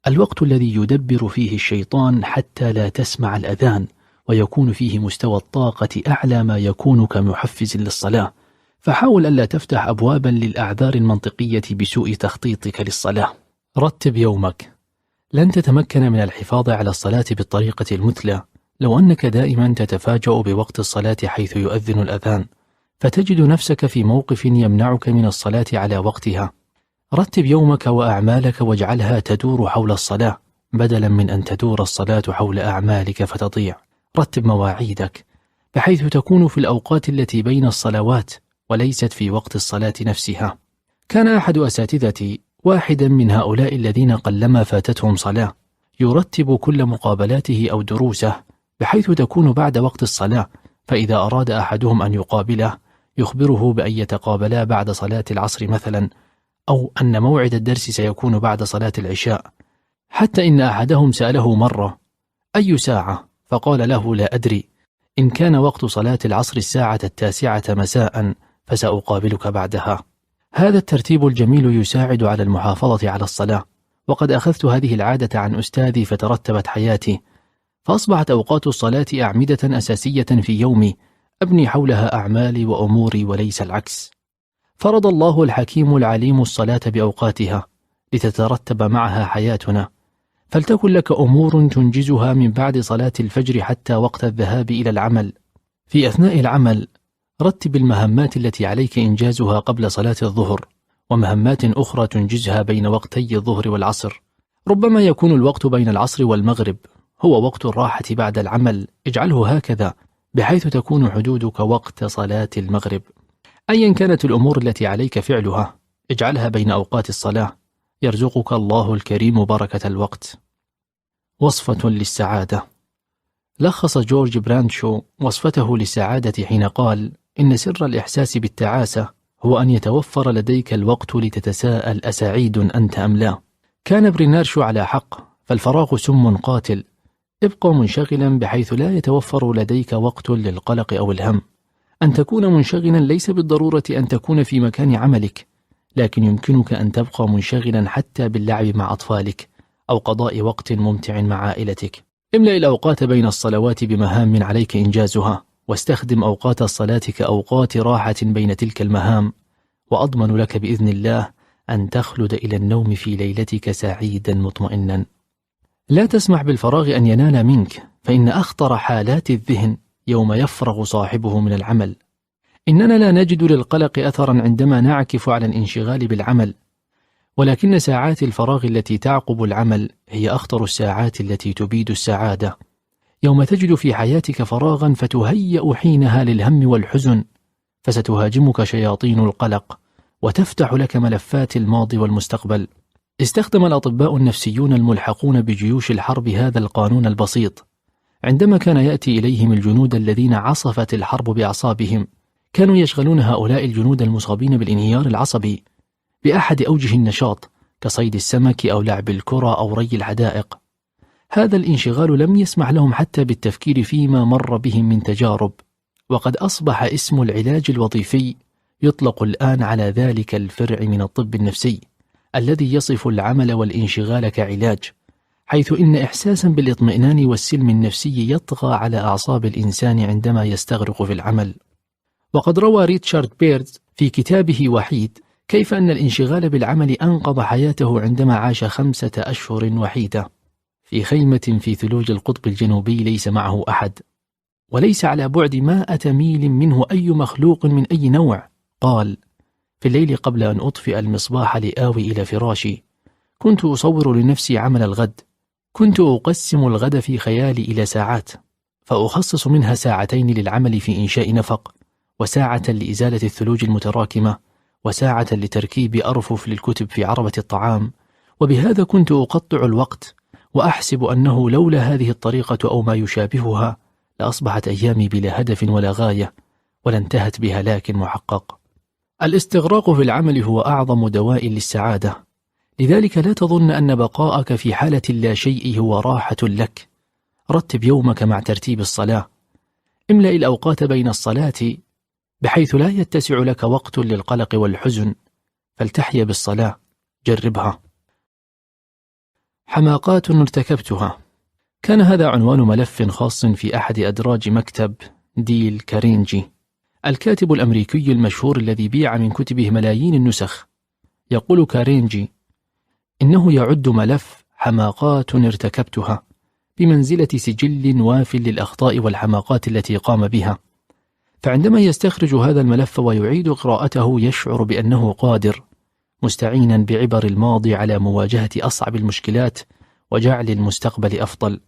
الوقت الذي يدبر فيه الشيطان حتى لا تسمع الأذان، ويكون فيه مستوى الطاقة أعلى ما يكون كمحفز للصلاة. فحاول ألا تفتح أبوابا للأعذار المنطقية بسوء تخطيطك للصلاة. رتب يومك. لن تتمكن من الحفاظ على الصلاة بالطريقة المثلى لو أنك دائما تتفاجأ بوقت الصلاة حيث يؤذن الأذان، فتجد نفسك في موقف يمنعك من الصلاة على وقتها. رتب يومك وأعمالك واجعلها تدور حول الصلاة بدلا من أن تدور الصلاة حول أعمالك فتضيع. رتب مواعيدك بحيث تكون في الأوقات التي بين الصلوات وليست في وقت الصلاة نفسها. كان أحد أساتذتي واحدا من هؤلاء الذين قلما فاتتهم صلاة، يرتب كل مقابلاته أو دروسه بحيث تكون بعد وقت الصلاة، فإذا أراد أحدهم أن يقابله يخبره بأن يتقابلا بعد صلاة العصر مثلا، أو أن موعد الدرس سيكون بعد صلاة العشاء. حتى إن أحدهم سأله مرة: أي ساعة؟ فقال له: لا أدري، إن كان وقت صلاة العصر 9 مساء فسأقابلك بعدها. هذا الترتيب الجميل يساعد على المحافظة على الصلاة، وقد أخذت هذه العادة عن أستاذي فترتبت حياتي، فأصبحت أوقات الصلاة أعمدة أساسية في يومي أبني حولها أعمالي وأموري وليس العكس. فرض الله الحكيم العليم الصلاة بأوقاتها لتترتب معها حياتنا، فلتكن لك أمور تنجزها من بعد صلاة الفجر حتى وقت الذهاب إلى العمل. في أثناء العمل رتب المهمات التي عليك إنجازها قبل صلاة الظهر، ومهمات أخرى تنجزها بين وقتي الظهر والعصر. ربما يكون الوقت بين العصر والمغرب هو وقت الراحة بعد العمل، اجعله هكذا بحيث تكون حدودك وقت صلاة المغرب. أيا كانت الأمور التي عليك فعلها اجعلها بين أوقات الصلاة، يرزقك الله الكريم بركة الوقت. وصفة للسعادة. لخص جورج براندشو وصفته للسعادة حين قال: إن سر الإحساس بالتعاسة هو أن يتوفر لديك الوقت لتتساءل أسعيد أنت أم لا. كان برينارشو على حق، فالفراغ سم قاتل. ابقى منشغلا بحيث لا يتوفر لديك وقت للقلق أو الهم. أن تكون منشغلا ليس بالضرورة أن تكون في مكان عملك، لكن يمكنك أن تبقى منشغلا حتى باللعب مع أطفالك أو قضاء وقت ممتع مع عائلتك. املأ الأوقات بين الصلوات بمهام عليك إنجازها، واستخدم أوقات الصلاة كأوقات راحة بين تلك المهام، وأضمن لك بإذن الله أن تخلد إلى النوم في ليلتك سعيدا مطمئنا. لا تسمح بالفراغ أن ينال منك، فإن أخطر حالات الذهن يوم يفرغ صاحبه من العمل. إننا لا نجد للقلق أثرا عندما نعكف على الانشغال بالعمل، ولكن ساعات الفراغ التي تعقب العمل هي أخطر الساعات التي تبيد السعادة. يوم تجد في حياتك فراغا فتهيأ حينها للهم والحزن، فستهاجمك شياطين القلق وتفتح لك ملفات الماضي والمستقبل. استخدم الأطباء النفسيون الملحقون بجيوش الحرب هذا القانون البسيط. عندما كان يأتي إليهم الجنود الذين عصفت الحرب بأعصابهم، كانوا يشغلون هؤلاء الجنود المصابين بالانهيار العصبي بأحد أوجه النشاط كصيد السمك أو لعب الكرة أو ري الحدائق. هذا الانشغال لم يسمح لهم حتى بالتفكير فيما مر بهم من تجارب، وقد أصبح اسم العلاج الوظيفي يطلق الآن على ذلك الفرع من الطب النفسي الذي يصف العمل والانشغال كعلاج، حيث إن إحساسا بالاطمئنان والسلم النفسي يطغى على أعصاب الإنسان عندما يستغرق في العمل. وقد روى ريتشارد بيرز في كتابه وحيد كيف أن الانشغال بالعمل أنقذ حياته عندما عاش 5 أشهر وحيدة في خيمة في ثلوج القطب الجنوبي ليس معه أحد، وليس على بعد 100 ميل منه أي مخلوق من أي نوع. قال: في الليل قبل أن أطفئ المصباح لآوي إلى فراشي كنت أصور لنفسي عمل الغد، كنت أقسم الغد في خيالي إلى ساعات، فأخصص منها 2 ساعات للعمل في إنشاء نفق، وساعة لإزالة الثلوج المتراكمة، وساعة لتركيب أرفف للكتب في عربة الطعام. وبهذا كنت أقطع الوقت، وأحسب أنه لولا هذه الطريقة أو ما يشابهها لأصبحت أيامي بلا هدف ولا غاية، ولانتهت بهلاك محقق. الاستغراق في العمل هو أعظم دواء للسعادة، لذلك لا تظن أن بقاءك في حالة لا شيء هو راحة لك. رتب يومك مع ترتيب الصلاة، املأ الأوقات بين الصلاة بحيث لا يتسع لك وقت للقلق والحزن، فلتحيا بالصلاة. جربها. حماقات ارتكبتها. كان هذا عنوان ملف خاص في أحد أدراج مكتب ديل كارينجي، الكاتب الأمريكي المشهور الذي بيع من كتبه ملايين النسخ. يقول كارينجي إنه يعد ملف حماقات ارتكبتها بمنزلة سجل واف للأخطاء والحماقات التي قام بها، فعندما يستخرج هذا الملف ويعيد قراءته يشعر بأنه قادر، مستعينا بعبر الماضي على مواجهة أصعب المشكلات وجعل المستقبل أفضل.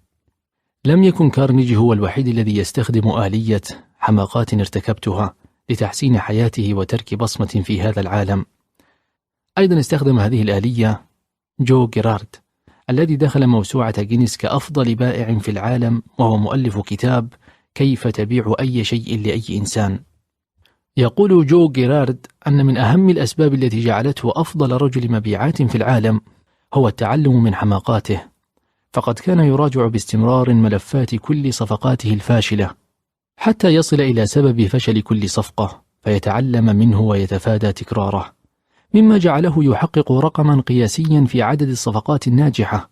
لم يكن كارنيجي هو الوحيد الذي يستخدم آلية حماقات ارتكبتها لتحسين حياته وترك بصمة في هذا العالم. أيضا استخدم هذه الآلية جو جيرارد الذي دخل موسوعة جينيس كأفضل بائع في العالم، وهو مؤلف كتاب كيف تبيع أي شيء لأي إنسان. يقول جو جيرارد أن من أهم الأسباب التي جعلته أفضل رجل مبيعات في العالم هو التعلم من حماقاته، فقد كان يراجع باستمرار ملفات كل صفقاته الفاشلة حتى يصل إلى سبب فشل كل صفقة فيتعلم منه ويتفادى تكراره، مما جعله يحقق رقما قياسيا في عدد الصفقات الناجحة.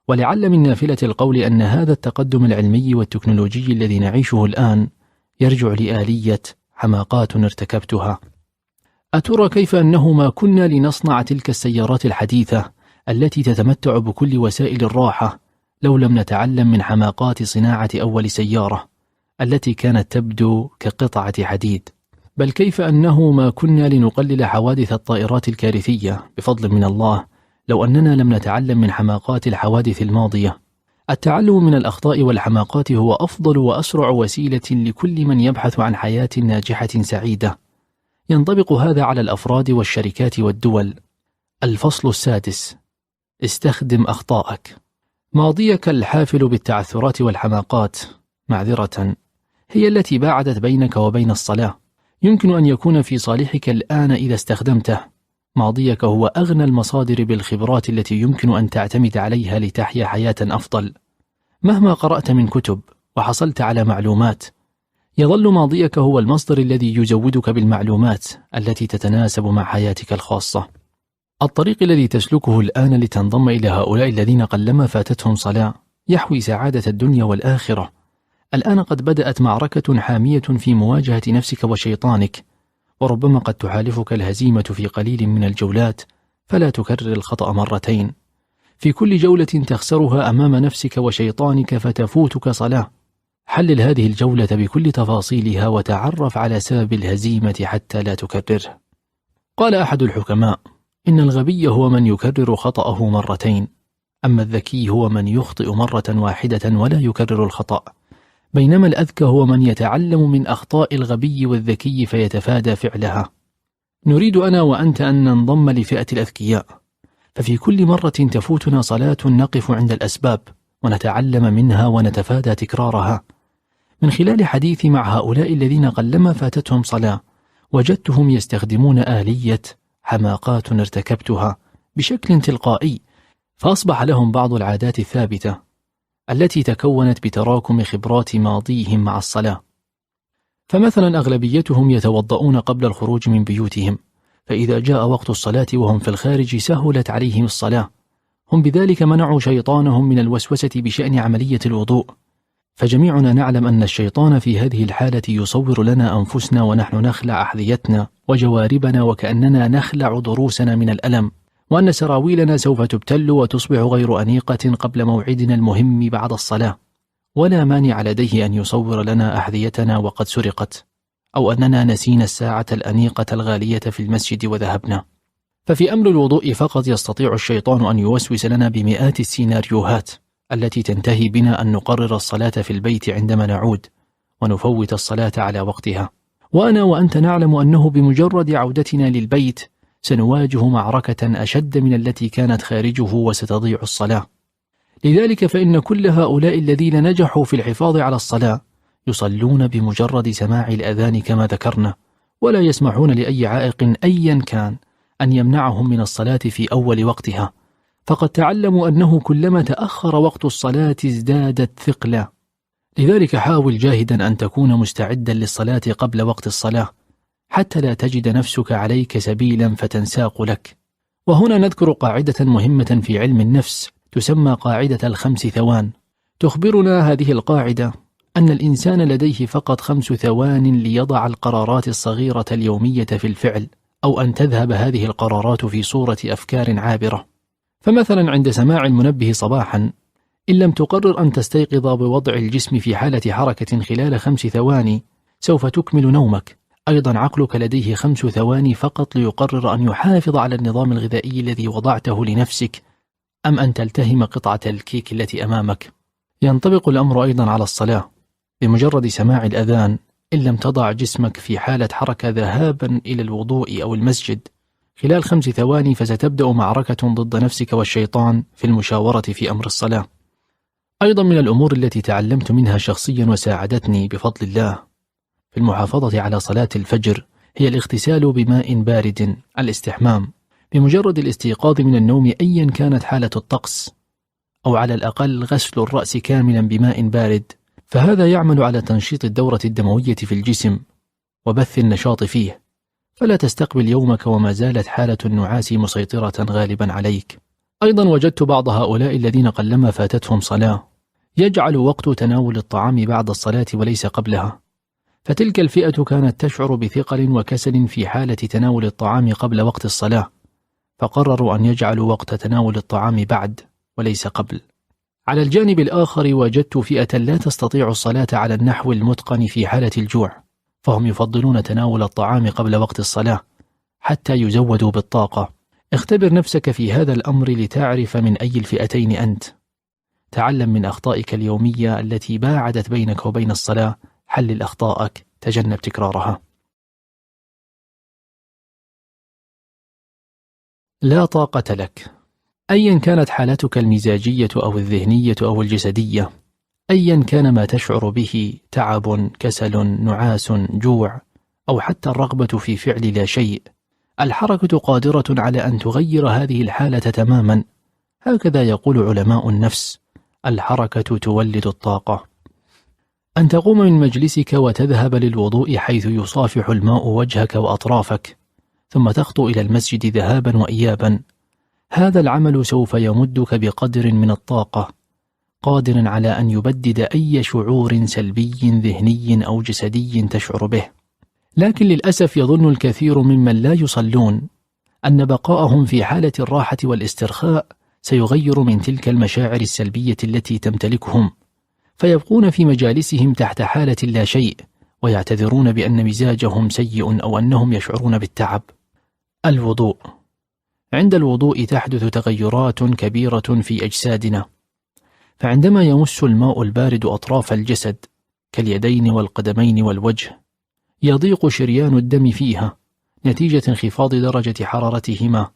ولعل من نافلة القول أن هذا التقدم العلمي والتكنولوجي الذي نعيشه الآن يرجع لآلية حماقات ارتكبتها. أترى كيف أنه ما كنا لنصنع تلك السيارات الحديثة التي تتمتع بكل وسائل الراحة لو لم نتعلم من حماقات صناعة أول سيارة التي كانت تبدو كقطعة حديد؟ بل كيف أنه ما كنا لنقلل حوادث الطائرات الكارثية بفضل من الله لو أننا لم نتعلم من حماقات الحوادث الماضية. التعلم من الأخطاء والحماقات هو أفضل وأسرع وسيلة لكل من يبحث عن حياة ناجحة سعيدة. ينطبق هذا على الأفراد والشركات والدول. الفصل السادس: استخدم أخطائك. ماضيك الحافل بالتعثرات والحماقات هي التي باعدت بينك وبين الصلاة. يمكن أن يكون في صالحك الآن إذا استخدمته. ماضيك هو أغنى المصادر بالخبرات التي يمكن أن تعتمد عليها لتحيا حياة أفضل. مهما قرأت من كتب وحصلت على معلومات، يظل ماضيك هو المصدر الذي يزودك بالمعلومات التي تتناسب مع حياتك الخاصة. الطريق الذي تسلكه الآن لتنضم إلى هؤلاء الذين قلما فاتتهم صلاة يحوي سعادة الدنيا والآخرة. الآن قد بدأت معركة حامية في مواجهة نفسك وشيطانك، وربما قد تحالفك الهزيمة في قليل من الجولات، فلا تكرر الخطأ مرتين. في كل جولة تخسرها أمام نفسك وشيطانك فتفوتك صلاة. حلل هذه الجولة بكل تفاصيلها وتعرف على سبب الهزيمة حتى لا تكرره. قال أحد الحكماء: إن الغبي هو من يكرر خطأه مرتين، أما الذكي هو من يخطئ مرة واحدة ولا يكرر الخطأ، بينما الأذكى هو من يتعلم من أخطاء الغبي والذكي فيتفادى فعلها. نريد أنا وأنت أن ننضم لفئة الأذكياء، ففي كل مرة تفوتنا صلاة نقف عند الأسباب ونتعلم منها ونتفادى تكرارها. من خلال حديثي مع هؤلاء الذين قلما فاتتهم صلاة وجدتهم يستخدمون آلية حماقات ارتكبتها بشكل تلقائي، فأصبح لهم بعض العادات الثابتة التي تكونت بتراكم خبرات ماضيهم مع الصلاة. فمثلا أغلبيتهم يتوضؤون قبل الخروج من بيوتهم، فإذا جاء وقت الصلاة وهم في الخارج سهلت عليهم الصلاة. هم بذلك منعوا شيطانهم من الوسوسة بشأن عملية الوضوء، فجميعنا نعلم أن الشيطان في هذه الحالة يصور لنا أنفسنا ونحن نخلع أحذيتنا وجواربنا وكأننا نخلع ضروسنا من الألم، وأن سراويلنا سوف تبتل وتصبح غير أنيقة قبل موعدنا المهم بعد الصلاة. ولا مانع لديه أن يصور لنا أحذيتنا وقد سرقت، أو أننا نسينا الساعة الأنيقة الغالية في المسجد وذهبنا. ففي أمر الوضوء فقط يستطيع الشيطان أن يوسوس لنا بمئات السيناريوهات التي تنتهي بنا أن نقرر الصلاة في البيت عندما نعود ونفوت الصلاة على وقتها. وأنا وأنت نعلم أنه بمجرد عودتنا للبيت سنواجه معركة أشد من التي كانت خارجه وستضيع الصلاة. لذلك فإن كل هؤلاء الذين نجحوا في الحفاظ على الصلاة يصلون بمجرد سماع الأذان كما ذكرنا، ولا يسمحون لأي عائق أيا كان أن يمنعهم من الصلاة في أول وقتها، فقد تعلموا أنه كلما تأخر وقت الصلاة ازدادت ثقلا. لذلك حاول جاهدا أن تكون مستعدا للصلاة قبل وقت الصلاة حتى لا تجد نفسك عليك سبيلا فتنساق لك. وهنا نذكر قاعدة مهمة في علم النفس تسمى قاعدة ال5 ثوان. تخبرنا هذه القاعدة أن الإنسان لديه فقط 5 ثوان ليضع القرارات الصغيرة اليومية في الفعل، أو أن تذهب هذه القرارات في صورة أفكار عابرة. فمثلا عند سماع المنبه صباحا، إن لم تقرر أن تستيقظ بوضع الجسم في حالة حركة خلال 5 ثواني سوف تكمل نومك. أيضا عقلك لديه 5 ثواني فقط ليقرر أن يحافظ على النظام الغذائي الذي وضعته لنفسك أم أن تلتهم قطعة الكيك التي أمامك. ينطبق الأمر أيضا على الصلاة. بمجرد سماع الأذان إن لم تضع جسمك في حالة حركة ذهابا إلى الوضوء أو المسجد خلال 5 ثواني فستبدأ معركة ضد نفسك والشيطان في المشاورة في أمر الصلاة. أيضا من الأمور التي تعلمت منها شخصيا وساعدتني بفضل الله في المحافظة على صلاة الفجر هي الاغتسال بماء بارد، الاستحمام بمجرد الاستيقاظ من النوم أيا كانت حالة الطقس، أو على الأقل غسل الرأس كاملا بماء بارد، فهذا يعمل على تنشيط الدورة الدموية في الجسم وبث النشاط فيه، فلا تستقبل يومك وما زالت حالة النعاس مسيطرة غالبا عليك. أيضا وجدت بعض هؤلاء الذين قلما فاتتهم صلاة يجعل وقت تناول الطعام بعد الصلاة وليس قبلها، فتلك الفئة كانت تشعر بثقل وكسل في حالة تناول الطعام قبل وقت الصلاة، فقرروا أن يجعلوا وقت تناول الطعام بعد وليس قبل. على الجانب الآخر وجدت فئة لا تستطيع الصلاة على النحو المتقن في حالة الجوع، فهم يفضلون تناول الطعام قبل وقت الصلاة حتى يزودوا بالطاقة. اختبر نفسك في هذا الأمر لتعرف من أي الفئتين أنت. تعلم من أخطائك اليومية التي باعدت بينك وبين الصلاة، حلل أخطائك، تجنب تكرارها. لا طاقة لك. أيا كانت حالتك المزاجية أو الذهنية أو الجسدية، أيا كان ما تشعر به، تعب، كسل، نعاس، جوع، أو حتى الرغبة في فعل لا شيء، الحركة قادرة على أن تغير هذه الحالة تماما. هكذا يقول علماء النفس: الحركة تولد الطاقة. أن تقوم من مجلسك وتذهب للوضوء حيث يصافح الماء وجهك وأطرافك، ثم تخطو إلى المسجد ذهابا وإيابا، هذا العمل سوف يمدك بقدر من الطاقة، قادر على أن يبدد أي شعور سلبي ذهني أو جسدي تشعر به. لكن للأسف يظن الكثير ممن لا يصلون أن بقاءهم في حالة الراحة والاسترخاء سيغير من تلك المشاعر السلبية التي تمتلكهم، فيبقون في مجالسهم تحت حالة لا شيء ويعتذرون بأن مزاجهم سيء أو أنهم يشعرون بالتعب. الوضوء. عند الوضوء تحدث تغيرات كبيرة في أجسادنا، فعندما يمس الماء البارد أطراف الجسد كاليدين والقدمين والوجه يضيق شريان الدم فيها نتيجة انخفاض درجة حرارتهما،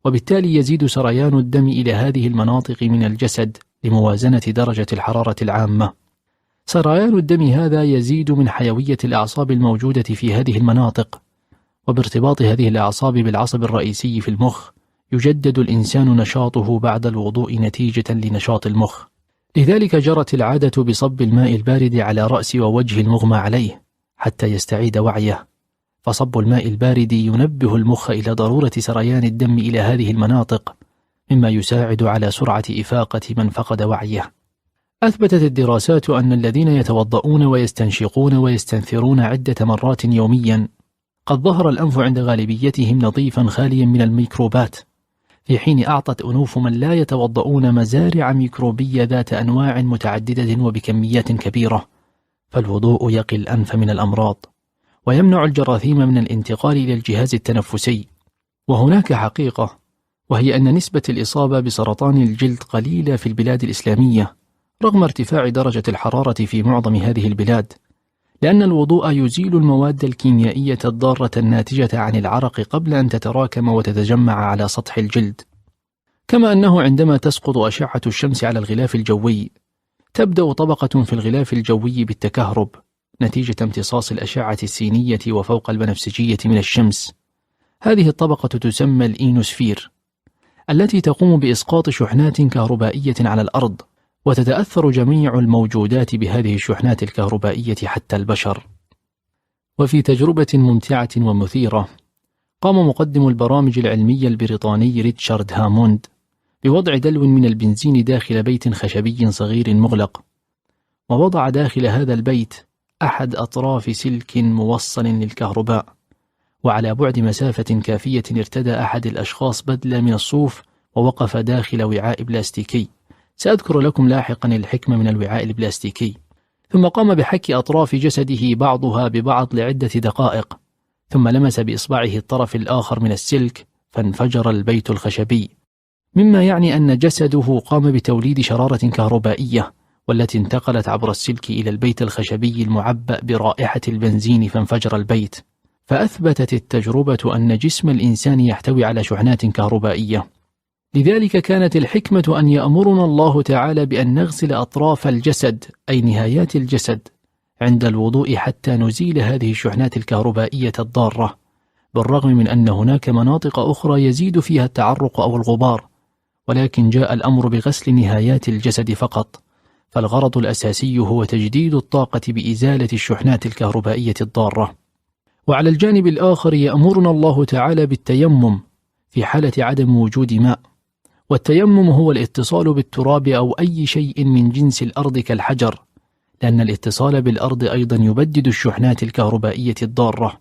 وبالتالي يزيد سريان الدم إلى هذه المناطق من الجسد لموازنة درجة الحرارة العامة. سريان الدم هذا يزيد من حيوية الأعصاب الموجودة في هذه المناطق، وبارتباط هذه الأعصاب بالعصب الرئيسي في المخ يجدد الإنسان نشاطه بعد الوضوء نتيجة لنشاط المخ. لذلك جرت العادة بصب الماء البارد على رأس ووجه المغمى عليه حتى يستعيد وعيه، فصب الماء البارد ينبه المخ إلى ضرورة سريان الدم إلى هذه المناطق، مما يساعد على سرعة إفاقة من فقد وعيه. أثبتت الدراسات أن الذين يتوضؤون ويستنشقون ويستنثرون عدة مرات يوميا قد ظهر الأنف عند غالبيتهم نظيفا خاليا من الميكروبات، في حين أعطت أنوف من لا يتوضؤون مزارع ميكروبية ذات أنواع متعددة وبكميات كبيرة. فالوضوء يقي الأنف من الأمراض ويمنع الجراثيم من الانتقال إلى الجهاز التنفسي. وهناك حقيقة، وهي أن نسبة الإصابة بسرطان الجلد قليلة في البلاد الإسلامية رغم ارتفاع درجة الحرارة في معظم هذه البلاد، لأن الوضوء يزيل المواد الكيميائية الضارة الناتجة عن العرق قبل أن تتراكم وتتجمع على سطح الجلد. كما أنه عندما تسقط أشعة الشمس على الغلاف الجوي تبدأ طبقة في الغلاف الجوي بالتكهرب نتيجة امتصاص الأشعة السينية وفوق البنفسجية من الشمس. هذه الطبقة تسمى الإينوسفير، التي تقوم بإسقاط شحنات كهربائية على الأرض، وتتأثر جميع الموجودات بهذه الشحنات الكهربائية حتى البشر. وفي تجربة ممتعة ومثيرة قام مقدم البرامج العلمية البريطاني ريتشارد هاموند بوضع دلو من البنزين داخل بيت خشبي صغير مغلق، ووضع داخل هذا البيت أحد أطراف سلك موصل للكهرباء، وعلى بعد مسافة كافية ارتدى أحد الأشخاص بدلة من الصوف ووقف داخل وعاء بلاستيكي. سأذكر لكم لاحقا الحكمة من الوعاء البلاستيكي. ثم قام بحك أطراف جسده بعضها ببعض لعدة دقائق، ثم لمس بإصبعه الطرف الآخر من السلك فانفجر البيت الخشبي، مما يعني أن جسده قام بتوليد شرارة كهربائية، والتي انتقلت عبر السلك إلى البيت الخشبي المعبأ برائحة البنزين فانفجر البيت. فأثبتت التجربة أن جسم الإنسان يحتوي على شحنات كهربائية، لذلك كانت الحكمة أن يأمرنا الله تعالى بأن نغسل أطراف الجسد أي نهايات الجسد عند الوضوء حتى نزيل هذه الشحنات الكهربائية الضارة، بالرغم من أن هناك مناطق أخرى يزيد فيها التعرق أو الغبار، ولكن جاء الأمر بغسل نهايات الجسد فقط، فالغرض الأساسي هو تجديد الطاقة بإزالة الشحنات الكهربائية الضارة. وعلى الجانب الآخر يأمرنا الله تعالى بالتيمم في حالة عدم وجود ماء، والتيمم هو الاتصال بالتراب أو أي شيء من جنس الأرض كالحجر، لأن الاتصال بالأرض أيضا يبدد الشحنات الكهربائية الضارة.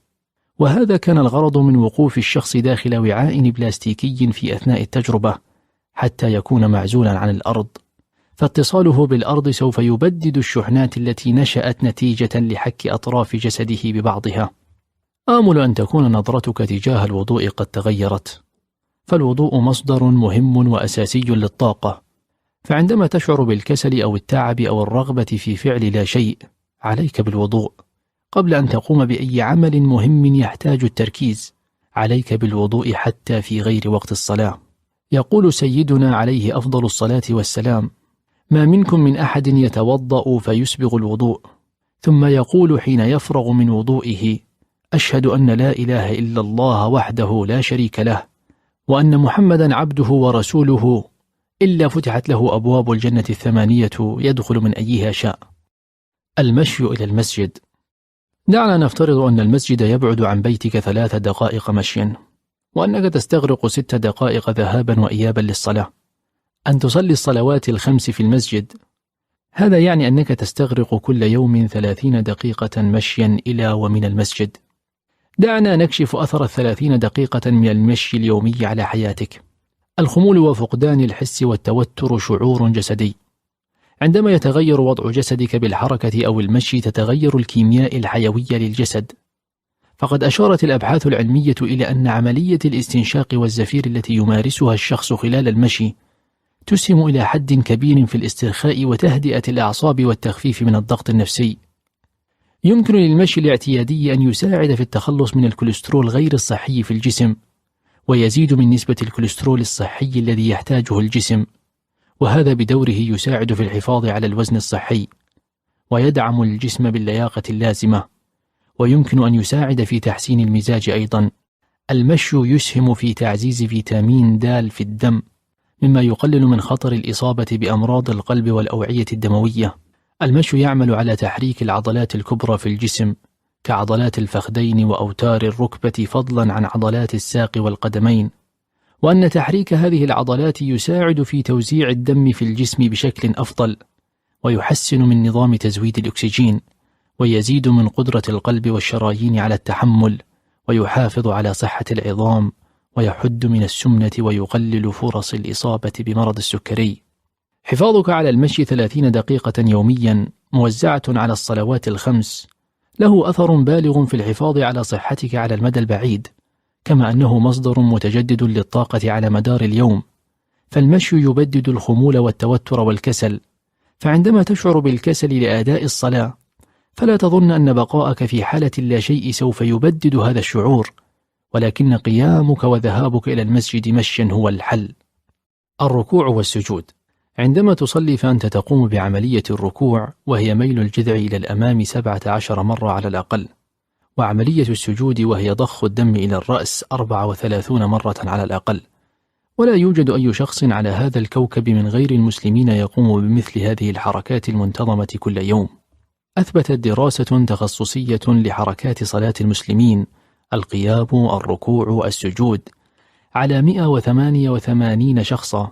وهذا كان الغرض من وقوف الشخص داخل وعاء بلاستيكي في أثناء التجربة حتى يكون معزولا عن الأرض، فاتصاله بالأرض سوف يبدد الشحنات التي نشأت نتيجة لحك أطراف جسده ببعضها. آمل أن تكون نظرتك تجاه الوضوء قد تغيرت، فالوضوء مصدر مهم وأساسي للطاقة، فعندما تشعر بالكسل أو التعب أو الرغبة في فعل لا شيء عليك بالوضوء. قبل أن تقوم بأي عمل مهم يحتاج التركيز عليك بالوضوء حتى في غير وقت الصلاة. يقول سيدنا عليه أفضل الصلاة والسلام: ما منكم من أحد يتوضأ فيسبغ الوضوء ثم يقول حين يفرغ من وضوئه: أشهد أن لا إله إلا الله وحده لا شريك له وأن محمدا عبده ورسوله، إلا فتحت له أبواب الجنة 8 يدخل من أيها شاء. المشي إلى المسجد. دعنا نفترض أن المسجد يبعد عن بيتك 3 دقائق مشيا، وأنك تستغرق 6 دقائق ذهابا وإيابا للصلاة. أن تصلي الصلوات ال5 في المسجد، هذا يعني أنك تستغرق كل يوم 30 دقيقة مشيا إلى ومن المسجد. دعنا نكشف أثر 30 دقيقة من المشي اليومي على حياتك. الخمول وفقدان الحس والتوتر شعور جسدي. عندما يتغير وضع جسدك بالحركة أو المشي تتغير الكيمياء الحيوية للجسد. فقد أشارت الأبحاث العلمية إلى أن عملية الاستنشاق والزفير التي يمارسها الشخص خلال المشي تسهم إلى حد كبير في الاسترخاء وتهدئة الأعصاب والتخفيف من الضغط النفسي. يمكن للمشي الاعتيادي أن يساعد في التخلص من الكوليسترول غير الصحي في الجسم، ويزيد من نسبة الكوليسترول الصحي الذي يحتاجه الجسم، وهذا بدوره يساعد في الحفاظ على الوزن الصحي. ويدعم الجسم باللياقة اللازمة، ويمكن أن يساعد في تحسين المزاج أيضا. المشي يسهم في تعزيز فيتامين د في الدم، مما يقلل من خطر الإصابة بأمراض القلب والأوعية الدموية. المشي يعمل على تحريك العضلات الكبرى في الجسم كعضلات الفخذين وأوتار الركبة، فضلا عن عضلات الساق والقدمين، وأن تحريك هذه العضلات يساعد في توزيع الدم في الجسم بشكل أفضل، ويحسن من نظام تزويد الأكسجين، ويزيد من قدرة القلب والشرايين على التحمل، ويحافظ على صحة العظام، ويحد من السمنة، ويقلل فرص الإصابة بمرض السكري. حفاظك على المشي 30 دقيقة يوميا موزعة على الصلوات الخمس له أثر بالغ في الحفاظ على صحتك على المدى البعيد، كما أنه مصدر متجدد للطاقة على مدار اليوم. فالمشي يبدد الخمول والتوتر والكسل، فعندما تشعر بالكسل لأداء الصلاة فلا تظن أن بقاءك في حالة لا شيء سوف يبدد هذا الشعور، ولكن قيامك وذهابك إلى المسجد مشيا هو الحل. الركوع والسجود. عندما تصلي فأنت تقوم بعملية الركوع، وهي ميل الجذع إلى الأمام 17 مرة على الأقل، وعملية السجود وهي ضخ الدم إلى الرأس 34 مرة على الأقل. ولا يوجد أي شخص على هذا الكوكب من غير المسلمين يقوم بمثل هذه الحركات المنتظمة كل يوم. أثبتت دراسة تخصصية لحركات صلاة المسلمين، القيام، الركوع، السجود، على 188 شخصا،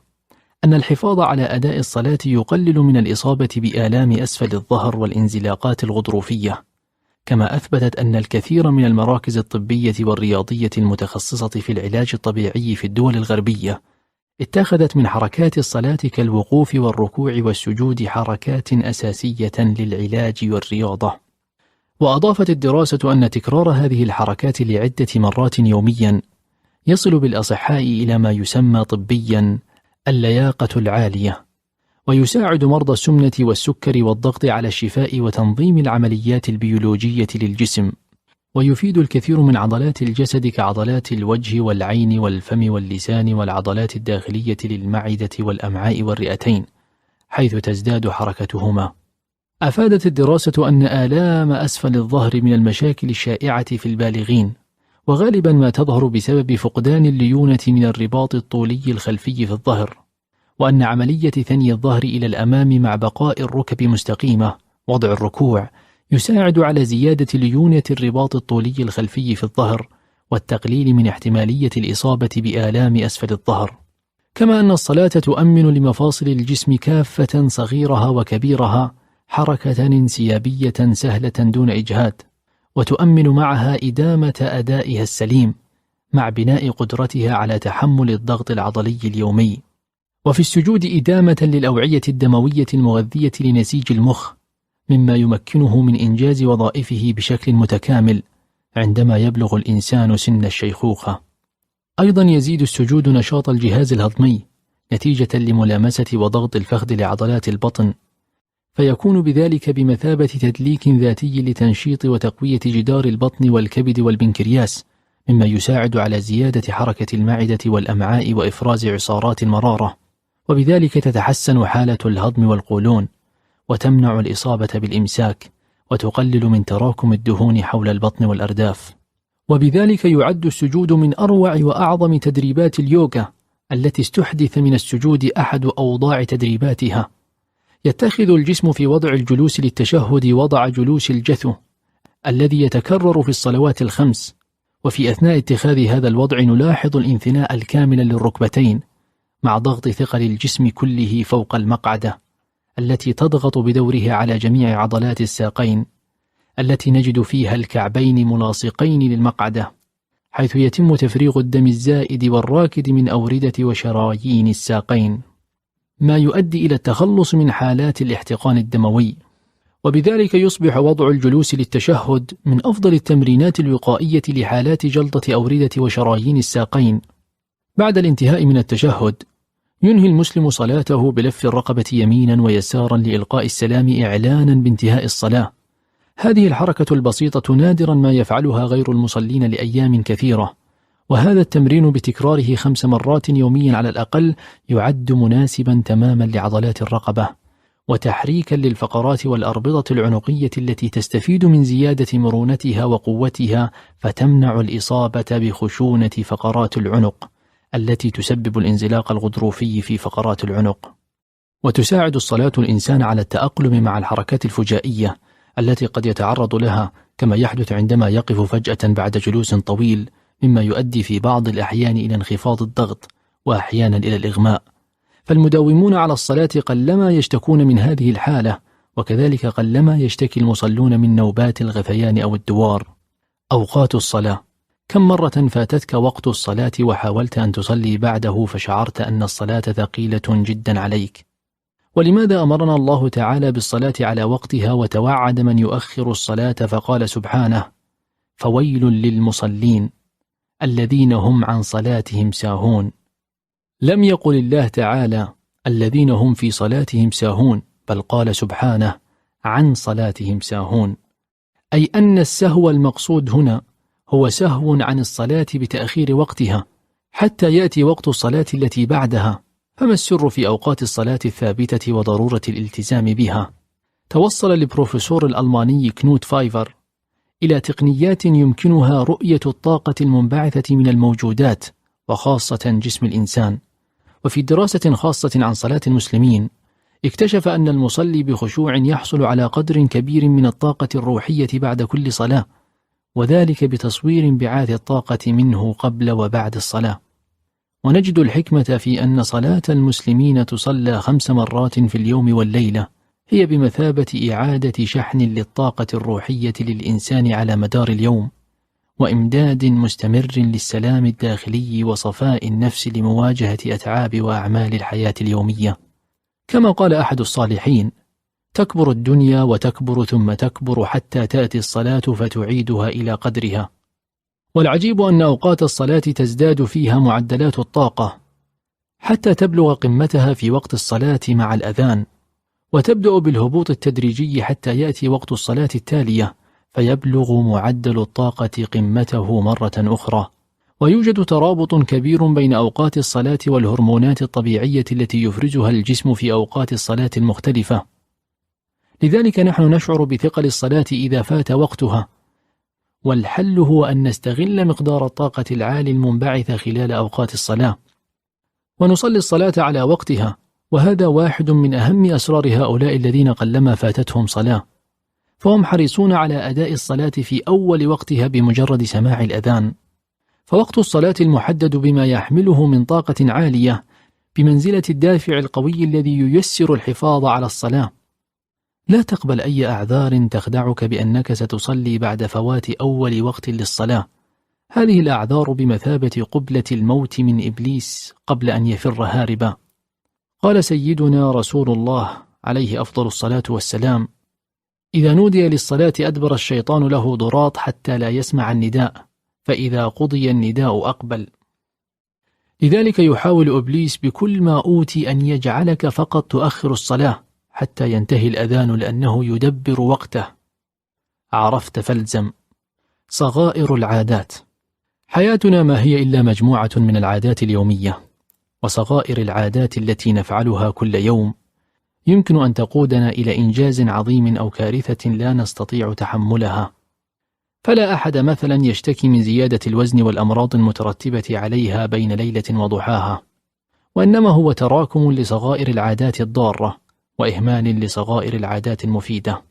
أن الحفاظ على أداء الصلاة يقلل من الإصابة بآلام أسفل الظهر والانزلاقات الغضروفية. كما أثبتت أن الكثير من المراكز الطبية والرياضية المتخصصة في العلاج الطبيعي في الدول الغربية اتخذت من حركات الصلاة كالوقوف والركوع والسجود حركات أساسية للعلاج والرياضة. وأضافت الدراسة أن تكرار هذه الحركات لعدة مرات يوميا يصل بالأصحاء إلى ما يسمى طبيا اللياقة العالية، ويساعد مرضى السمنة والسكر والضغط على الشفاء وتنظيم العمليات البيولوجية للجسم. ويفيد الكثير من عضلات الجسد كعضلات الوجه والعين والفم واللسان والعضلات الداخلية للمعدة والأمعاء والرئتين، حيث تزداد حركتهما. أفادت الدراسة أن آلام أسفل الظهر من المشاكل الشائعة في البالغين، وغالبا ما تظهر بسبب فقدان الليونة من الرباط الطولي الخلفي في الظهر، وأن عملية ثني الظهر إلى الأمام مع بقاء الركب مستقيمة، وضع الركوع، يساعد على زيادة ليونة الرباط الطولي الخلفي في الظهر والتقليل من احتمالية الإصابة بآلام أسفل الظهر. كما أن الصلاة تؤمن لمفاصل الجسم كافة صغيرها وكبيرها حركة انسيابية سهلة دون إجهاد، وتؤمن معها إدامة أدائها السليم مع بناء قدرتها على تحمل الضغط العضلي اليومي. وفي السجود إدامة للأوعية الدموية المغذية لنسيج المخ، مما يمكنه من إنجاز وظائفه بشكل متكامل عندما يبلغ الإنسان سن الشيخوخة. أيضا يزيد السجود نشاط الجهاز الهضمي نتيجة لملامسة وضغط الفخذ لعضلات البطن، فيكون بذلك بمثابة تدليك ذاتي لتنشيط وتقوية جدار البطن والكبد والبنكرياس، مما يساعد على زيادة حركة المعدة والأمعاء وإفراز عصارات المرارة، وبذلك تتحسن حالة الهضم والقولون، وتمنع الإصابة بالإمساك، وتقلل من تراكم الدهون حول البطن والأرداف. وبذلك يعد السجود من أروع وأعظم تدريبات اليوغا التي استحدث من السجود أحد أوضاع تدريباتها. يتخذ الجسم في وضع الجلوس للتشهد وضع جلوس الجثو الذي يتكرر في الصلوات الخمس، وفي أثناء اتخاذ هذا الوضع نلاحظ الانثناء الكامل للركبتين مع ضغط ثقل الجسم كله فوق المقعدة التي تضغط بدورها على جميع عضلات الساقين التي نجد فيها الكعبين ملاصقين للمقعدة، حيث يتم تفريغ الدم الزائد والراكد من أوردة وشرايين الساقين، ما يؤدي إلى التخلص من حالات الاحتقان الدموي. وبذلك يصبح وضع الجلوس للتشهد من أفضل التمرينات الوقائية لحالات جلطة أوردة وشرايين الساقين. بعد الانتهاء من التشهد ينهي المسلم صلاته بلف الرقبة يمينا ويسارا لإلقاء السلام إعلانا بانتهاء الصلاة. هذه الحركة البسيطة نادرا ما يفعلها غير المصلين لأيام كثيرة، وهذا التمرين بتكراره 5 مرات يوميا على الأقل يعد مناسبا تماما لعضلات الرقبة، وتحريكا للفقرات والأربطة العنقية التي تستفيد من زيادة مرونتها وقوتها، فتمنع الإصابة بخشونة فقرات العنق التي تسبب الانزلاق الغضروفي في فقرات العنق. وتساعد الصلاة الإنسان على التأقلم مع الحركات الفجائية التي قد يتعرض لها، كما يحدث عندما يقف فجأة بعد جلوس طويل، مما يؤدي في بعض الأحيان إلى انخفاض الضغط وأحيانا إلى الإغماء. فالمداومون على الصلاة قلما يشتكون من هذه الحالة، وكذلك قلما يشتكي المصلون من نوبات الغثيان أو الدوار. أوقات الصلاة: كم مرة فاتتك وقت الصلاة وحاولت أن تصلي بعده فشعرت أن الصلاة ثقيلة جدا عليك؟ ولماذا أمرنا الله تعالى بالصلاة على وقتها وتوعد من يؤخر الصلاة فقال سبحانه: فويل للمصلين الذين هم عن صلاتهم ساهون؟ لم يقل الله تعالى الذين هم في صلاتهم ساهون، بل قال سبحانه عن صلاتهم ساهون، أي أن السهو المقصود هنا هو سهو عن الصلاة بتأخير وقتها حتى يأتي وقت الصلاة التي بعدها. فما السر في أوقات الصلاة الثابتة وضرورة الالتزام بها؟ توصل البروفيسور الألماني كنوت فايفر إلى تقنيات يمكنها رؤية الطاقة المنبعثة من الموجودات وخاصة جسم الإنسان. وفي دراسة خاصة عن صلاة المسلمين اكتشف أن المصلي بخشوع يحصل على قدر كبير من الطاقة الروحية بعد كل صلاة، وذلك بتصوير انبعاث الطاقة منه قبل وبعد الصلاة. ونجد الحكمة في أن صلاة المسلمين تصلى 5 مرات في اليوم والليلة هي بمثابة إعادة شحن للطاقة الروحية للإنسان على مدار اليوم، وإمداد مستمر للسلام الداخلي وصفاء النفس لمواجهة أتعاب وأعمال الحياة اليومية. كما قال أحد الصالحين: تكبر الدنيا وتكبر ثم تكبر حتى تأتي الصلاة فتعيدها إلى قدرها. والعجيب أن أوقات الصلاة تزداد فيها معدلات الطاقة حتى تبلغ قمتها في وقت الصلاة مع الأذان، وتبدأ بالهبوط التدريجي حتى يأتي وقت الصلاة التالية فيبلغ معدل الطاقة قمته مرة أخرى. ويوجد ترابط كبير بين أوقات الصلاة والهرمونات الطبيعية التي يفرزها الجسم في أوقات الصلاة المختلفة. لذلك نحن نشعر بثقل الصلاة إذا فات وقتها، والحل هو أن نستغل مقدار الطاقة العالي المنبعث خلال أوقات الصلاة ونصلي الصلاة على وقتها. وهذا واحد من أهم أسرار هؤلاء الذين قلما فاتتهم صلاة، فهم حريصون على أداء الصلاة في أول وقتها بمجرد سماع الأذان. فوقت الصلاة المحدد بما يحمله من طاقة عالية بمنزلة الدافع القوي الذي ييسر الحفاظ على الصلاة. لا تقبل أي أعذار تخدعك بأنك ستصلي بعد فوات أول وقت للصلاة. هذه الأعذار بمثابة قبلة الموت من إبليس قبل أن يفر هاربا. قال سيدنا رسول الله عليه أفضل الصلاة والسلام: إذا نودي للصلاة أدبر الشيطان له ضراط حتى لا يسمع النداء، فإذا قضي النداء أقبل. لذلك يحاول إبليس بكل ما أوتي أن يجعلك فقط تؤخر الصلاة حتى ينتهي الأذان، لأنه يدبر وقته. عرفت فالزم. صغائر العادات. حياتنا ما هي إلا مجموعة من العادات اليومية، وصغائر العادات التي نفعلها كل يوم يمكن أن تقودنا إلى إنجاز عظيم أو كارثة لا نستطيع تحملها. فلا أحد مثلا يشتكي من زيادة الوزن والأمراض المترتبة عليها بين ليلة وضحاها، وإنما هو تراكم لصغائر العادات الضارة وإهمال لصغائر العادات المفيدة،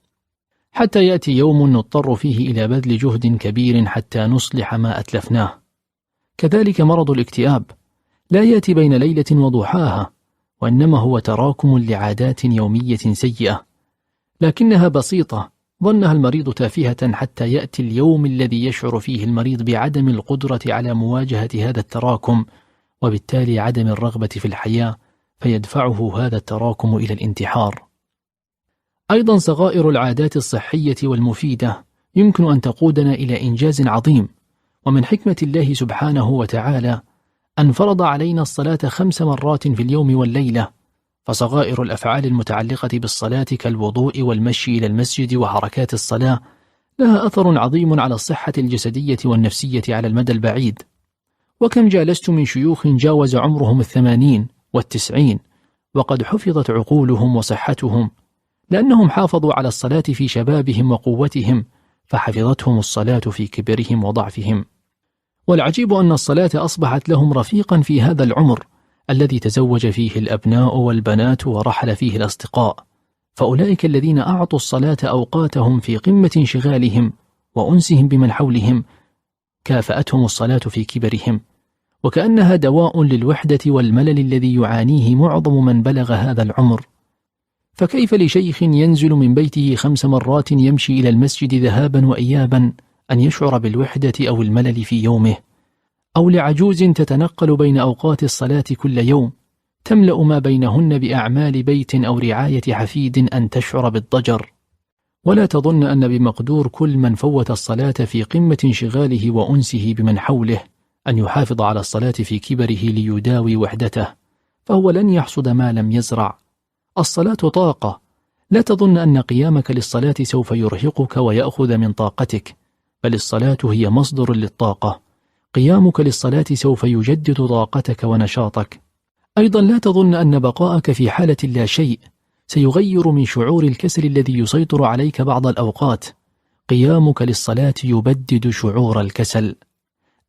حتى يأتي يوم نضطر فيه إلى بذل جهد كبير حتى نصلح ما أتلفناه. كذلك مرض الاكتئاب لا يأتي بين ليلة وضحاها، وإنما هو تراكم لعادات يومية سيئة لكنها بسيطة ظنها المريض تافهة، حتى يأتي اليوم الذي يشعر فيه المريض بعدم القدرة على مواجهة هذا التراكم، وبالتالي عدم الرغبة في الحياة، فيدفعه هذا التراكم إلى الانتحار. أيضا صغائر العادات الصحية والمفيدة يمكن أن تقودنا إلى إنجاز عظيم. ومن حكمة الله سبحانه وتعالى أن فرض علينا الصلاة 5 مرات في اليوم والليلة، فصغائر الأفعال المتعلقة بالصلاة كالوضوء والمشي إلى المسجد وحركات الصلاة لها أثر عظيم على الصحة الجسدية والنفسية على المدى البعيد. وكم جالست من شيوخ جاوز عمرهم 80 و90 وقد حفظت عقولهم وصحتهم لأنهم حافظوا على الصلاة في شبابهم وقوتهم، فحفظتهم الصلاة في كبرهم وضعفهم. والعجيب أن الصلاة أصبحت لهم رفيقا في هذا العمر الذي تزوج فيه الأبناء والبنات ورحل فيه الأصدقاء، فأولئك الذين أعطوا الصلاة أوقاتهم في قمة انشغالهم وأنسهم بمن حولهم كافأتهم الصلاة في كبرهم، وكأنها دواء للوحدة والملل الذي يعانيه معظم من بلغ هذا العمر. فكيف لشيخ ينزل من بيته 5 مرات يمشي إلى المسجد ذهابا وإيابا أن يشعر بالوحدة أو الملل في يومه، أو لعجوز تتنقل بين أوقات الصلاة كل يوم تملأ ما بينهن بأعمال بيت أو رعاية حفيد أن تشعر بالضجر. ولا تظن أن بمقدور كل من فوت الصلاة في قمة انشغاله وأنسه بمن حوله أن يحافظ على الصلاة في كبره ليداوي وحدته، فهو لن يحصد ما لم يزرع. الصلاة طاقة، لا تظن أن قيامك للصلاة سوف يرهقك ويأخذ من طاقتك، بل الصلاة هي مصدر للطاقة. قيامك للصلاة سوف يجدد طاقتك ونشاطك. أيضا لا تظن أن بقاءك في حالة لا شيء سيغير من شعور الكسل الذي يسيطر عليك بعض الأوقات. قيامك للصلاة يبدد شعور الكسل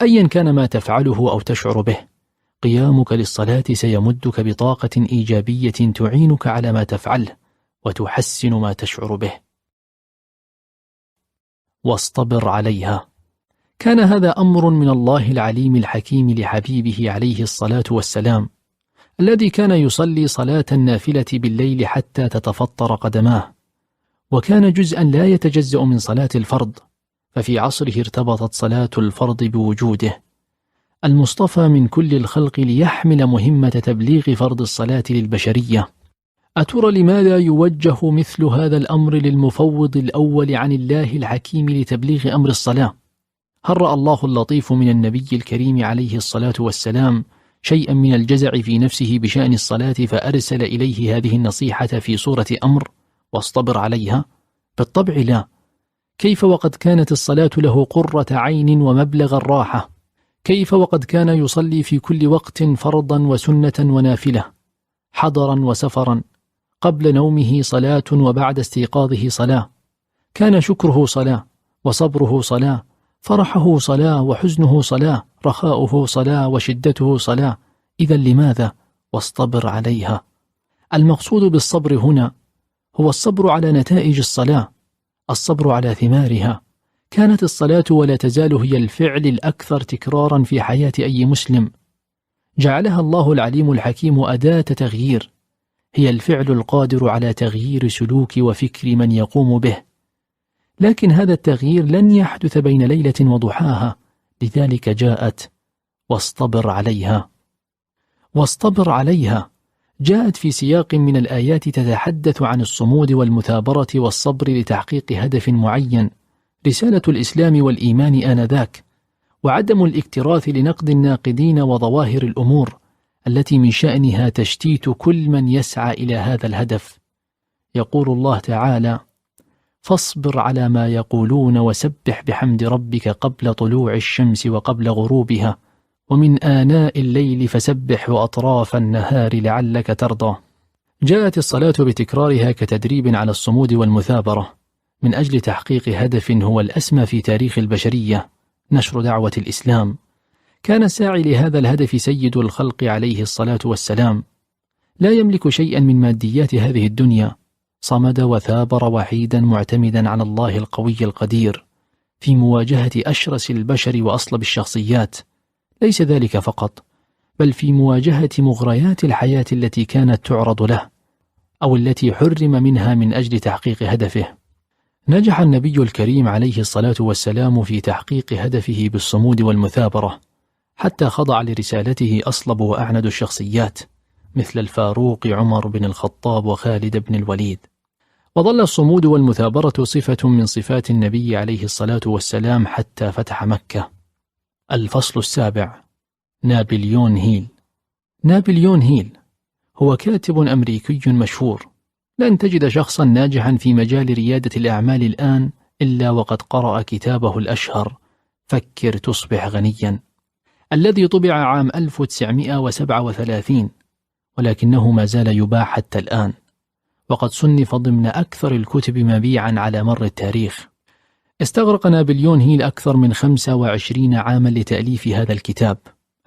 أيا كان ما تفعله أو تشعر به. قيامك للصلاة سيمدك بطاقة إيجابية تعينك على ما تفعله وتحسن ما تشعر به. واصطبر عليها. كان هذا أمر من الله العليم الحكيم لحبيبه عليه الصلاة والسلام، الذي كان يصلي صلاة النافلة بالليل حتى تتفطر قدماه، وكان جزءا لا يتجزأ من صلاة الفرض، ففي عصره ارتبطت صلاة الفرض بوجوده. المصطفى من كل الخلق ليحمل مهمة تبليغ فرض الصلاة للبشرية. أترى لماذا يوجه مثل هذا الأمر للمفوض الأول عن الله الحكيم لتبليغ أمر الصلاة؟ هل رأى الله اللطيف من النبي الكريم عليه الصلاة والسلام شيئا من الجزع في نفسه بشأن الصلاة فأرسل إليه هذه النصيحة في صورة أمر واصطبر عليها؟ بالطبع لا. كيف وقد كانت الصلاة له قرة عين ومبلغ الراحة؟ كيف وقد كان يصلي في كل وقت فرضا وسنة ونافلة، حضرا وسفرا، قبل نومه صلاة وبعد استيقاظه صلاة، كان شكره صلاة وصبره صلاة، فرحه صلاة وحزنه صلاة، رخاؤه صلاة وشدته صلاة. إذا لماذا واصطبر عليها؟ المقصود بالصبر هنا هو الصبر على نتائج الصلاة، الصبر على ثمارها. كانت الصلاة ولا تزال هي الفعل الأكثر تكرارا في حياة أي مسلم. جعلها الله العليم الحكيم أداة تغيير، هي الفعل القادر على تغيير سلوك وفكر من يقوم به. لكن هذا التغيير لن يحدث بين ليلة وضحاها، لذلك جاءت واصطبر عليها. واصطبر عليها جاءت في سياق من الآيات تتحدث عن الصمود والمثابرة والصبر لتحقيق هدف معين، رسالة الإسلام والإيمان آنذاك، وعدم الاكتراث لنقد الناقدين وظواهر الأمور التي من شأنها تشتيت كل من يسعى إلى هذا الهدف. يقول الله تعالى: فاصبر على ما يقولون وسبح بحمد ربك قبل طلوع الشمس وقبل غروبها ومن آناء الليل فسبح وأطراف النهار لعلك ترضى. جاءت الصلاة بتكرارها كتدريب على الصمود والمثابرة من أجل تحقيق هدف هو الأسمى في تاريخ البشرية، نشر دعوة الإسلام. كان الساعي لهذا الهدف سيد الخلق عليه الصلاة والسلام، لا يملك شيئا من ماديات هذه الدنيا، صمد وثابر وحيدا معتمدا على الله القوي القدير في مواجهة أشرس البشر وأصلب الشخصيات. ليس ذلك فقط، بل في مواجهة مغريات الحياة التي كانت تعرض له أو التي حرم منها من أجل تحقيق هدفه. نجح النبي الكريم عليه الصلاة والسلام في تحقيق هدفه بالصمود والمثابرة، حتى خضع لرسالته أصلب وأعند الشخصيات مثل الفاروق عمر بن الخطاب وخالد بن الوليد. وظل الصمود والمثابرة صفة من صفات النبي عليه الصلاة والسلام حتى فتح مكة. الفصل السابع: نابليون هيل. نابليون هيل هو كاتب أمريكي مشهور. لن تجد شخصا ناجحا في مجال ريادة الأعمال الآن إلا وقد قرأ كتابه الأشهر فكر تصبح غنيا، الذي طبع عام 1937، ولكنه ما زال يباع حتى الآن، وقد صنف ضمن أكثر الكتب مبيعا على مر التاريخ. استغرق نابليون هيل أكثر من 25 عاما لتأليف هذا الكتاب،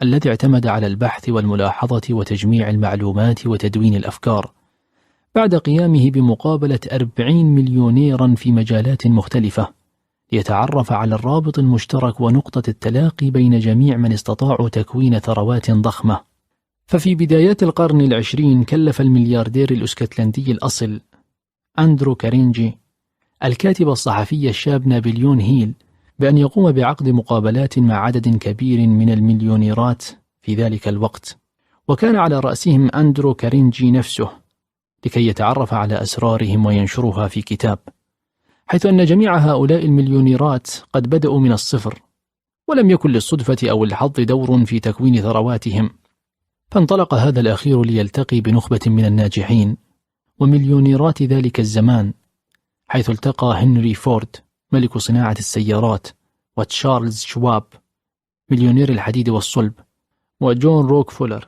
الذي اعتمد على البحث والملاحظة وتجميع المعلومات وتدوين الأفكار، بعد قيامه بمقابلة 40 مليونيرا في مجالات مختلفة، ليتعرف على الرابط المشترك ونقطة التلاقي بين جميع من استطاعوا تكوين ثروات ضخمة. ففي بدايات القرن العشرين كلف الملياردير الأسكتلندي الأصل أندرو كارينجي الكاتب الصحفي الشاب نابليون هيل بأن يقوم بعقد مقابلات مع عدد كبير من المليونيرات في ذلك الوقت، وكان على رأسهم أندرو كارينجي نفسه، لكي يتعرف على أسرارهم وينشرها في كتاب، حيث أن جميع هؤلاء المليونيرات قد بدأوا من الصفر، ولم يكن للصدفة أو الحظ دور في تكوين ثرواتهم. فانطلق هذا الأخير ليلتقي بنخبة من الناجحين ومليونيرات ذلك الزمان، حيث التقى هنري فورد ملك صناعة السيارات، وتشارلز شواب مليونير الحديد والصلب، وجون روكفولر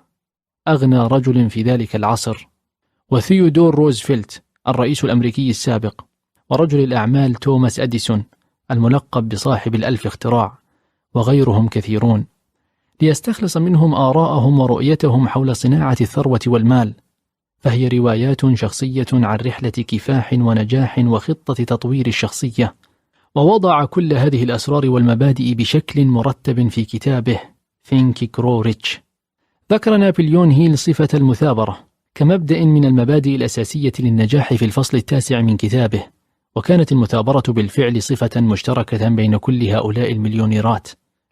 أغنى رجل في ذلك العصر، وثيودور روزفلت الرئيس الأمريكي السابق، ورجل الأعمال توماس أديسون الملقب بصاحب الألف اختراع، وغيرهم كثيرون، ليستخلص منهم آراءهم ورؤيتهم حول صناعة الثروة والمال. فهي روايات شخصية عن رحلة كفاح ونجاح وخطة تطوير الشخصية، ووضع كل هذه الأسرار والمبادئ بشكل مرتب في كتابه Think Grow Rich. ذكر نابليون هيل صفة المثابرة كمبدأ من المبادئ الأساسية للنجاح في الفصل 9 من كتابه، وكانت المثابرة بالفعل صفة مشتركة بين كل هؤلاء المليونيرات.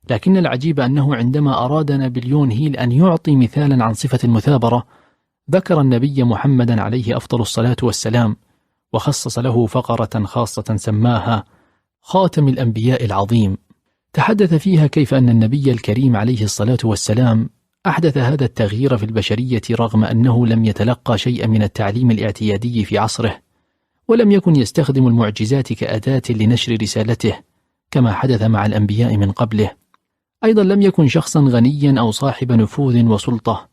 لكن العجيب أنه عندما أراد نابليون هيل أن يعطي مثالا عن صفة المثابرة، ذكر النبي محمدا عليه أفضل الصلاة والسلام، وخصص له فقرة خاصة سماها خاتم الأنبياء العظيم، تحدث فيها كيف أن النبي الكريم عليه الصلاة والسلام أحدث هذا التغيير في البشرية رغم أنه لم يتلقى شيئا من التعليم الاعتيادي في عصره، ولم يكن يستخدم المعجزات كأداة لنشر رسالته كما حدث مع الأنبياء من قبله. أيضا لم يكن شخصا غنيا أو صاحب نفوذ وسلطة،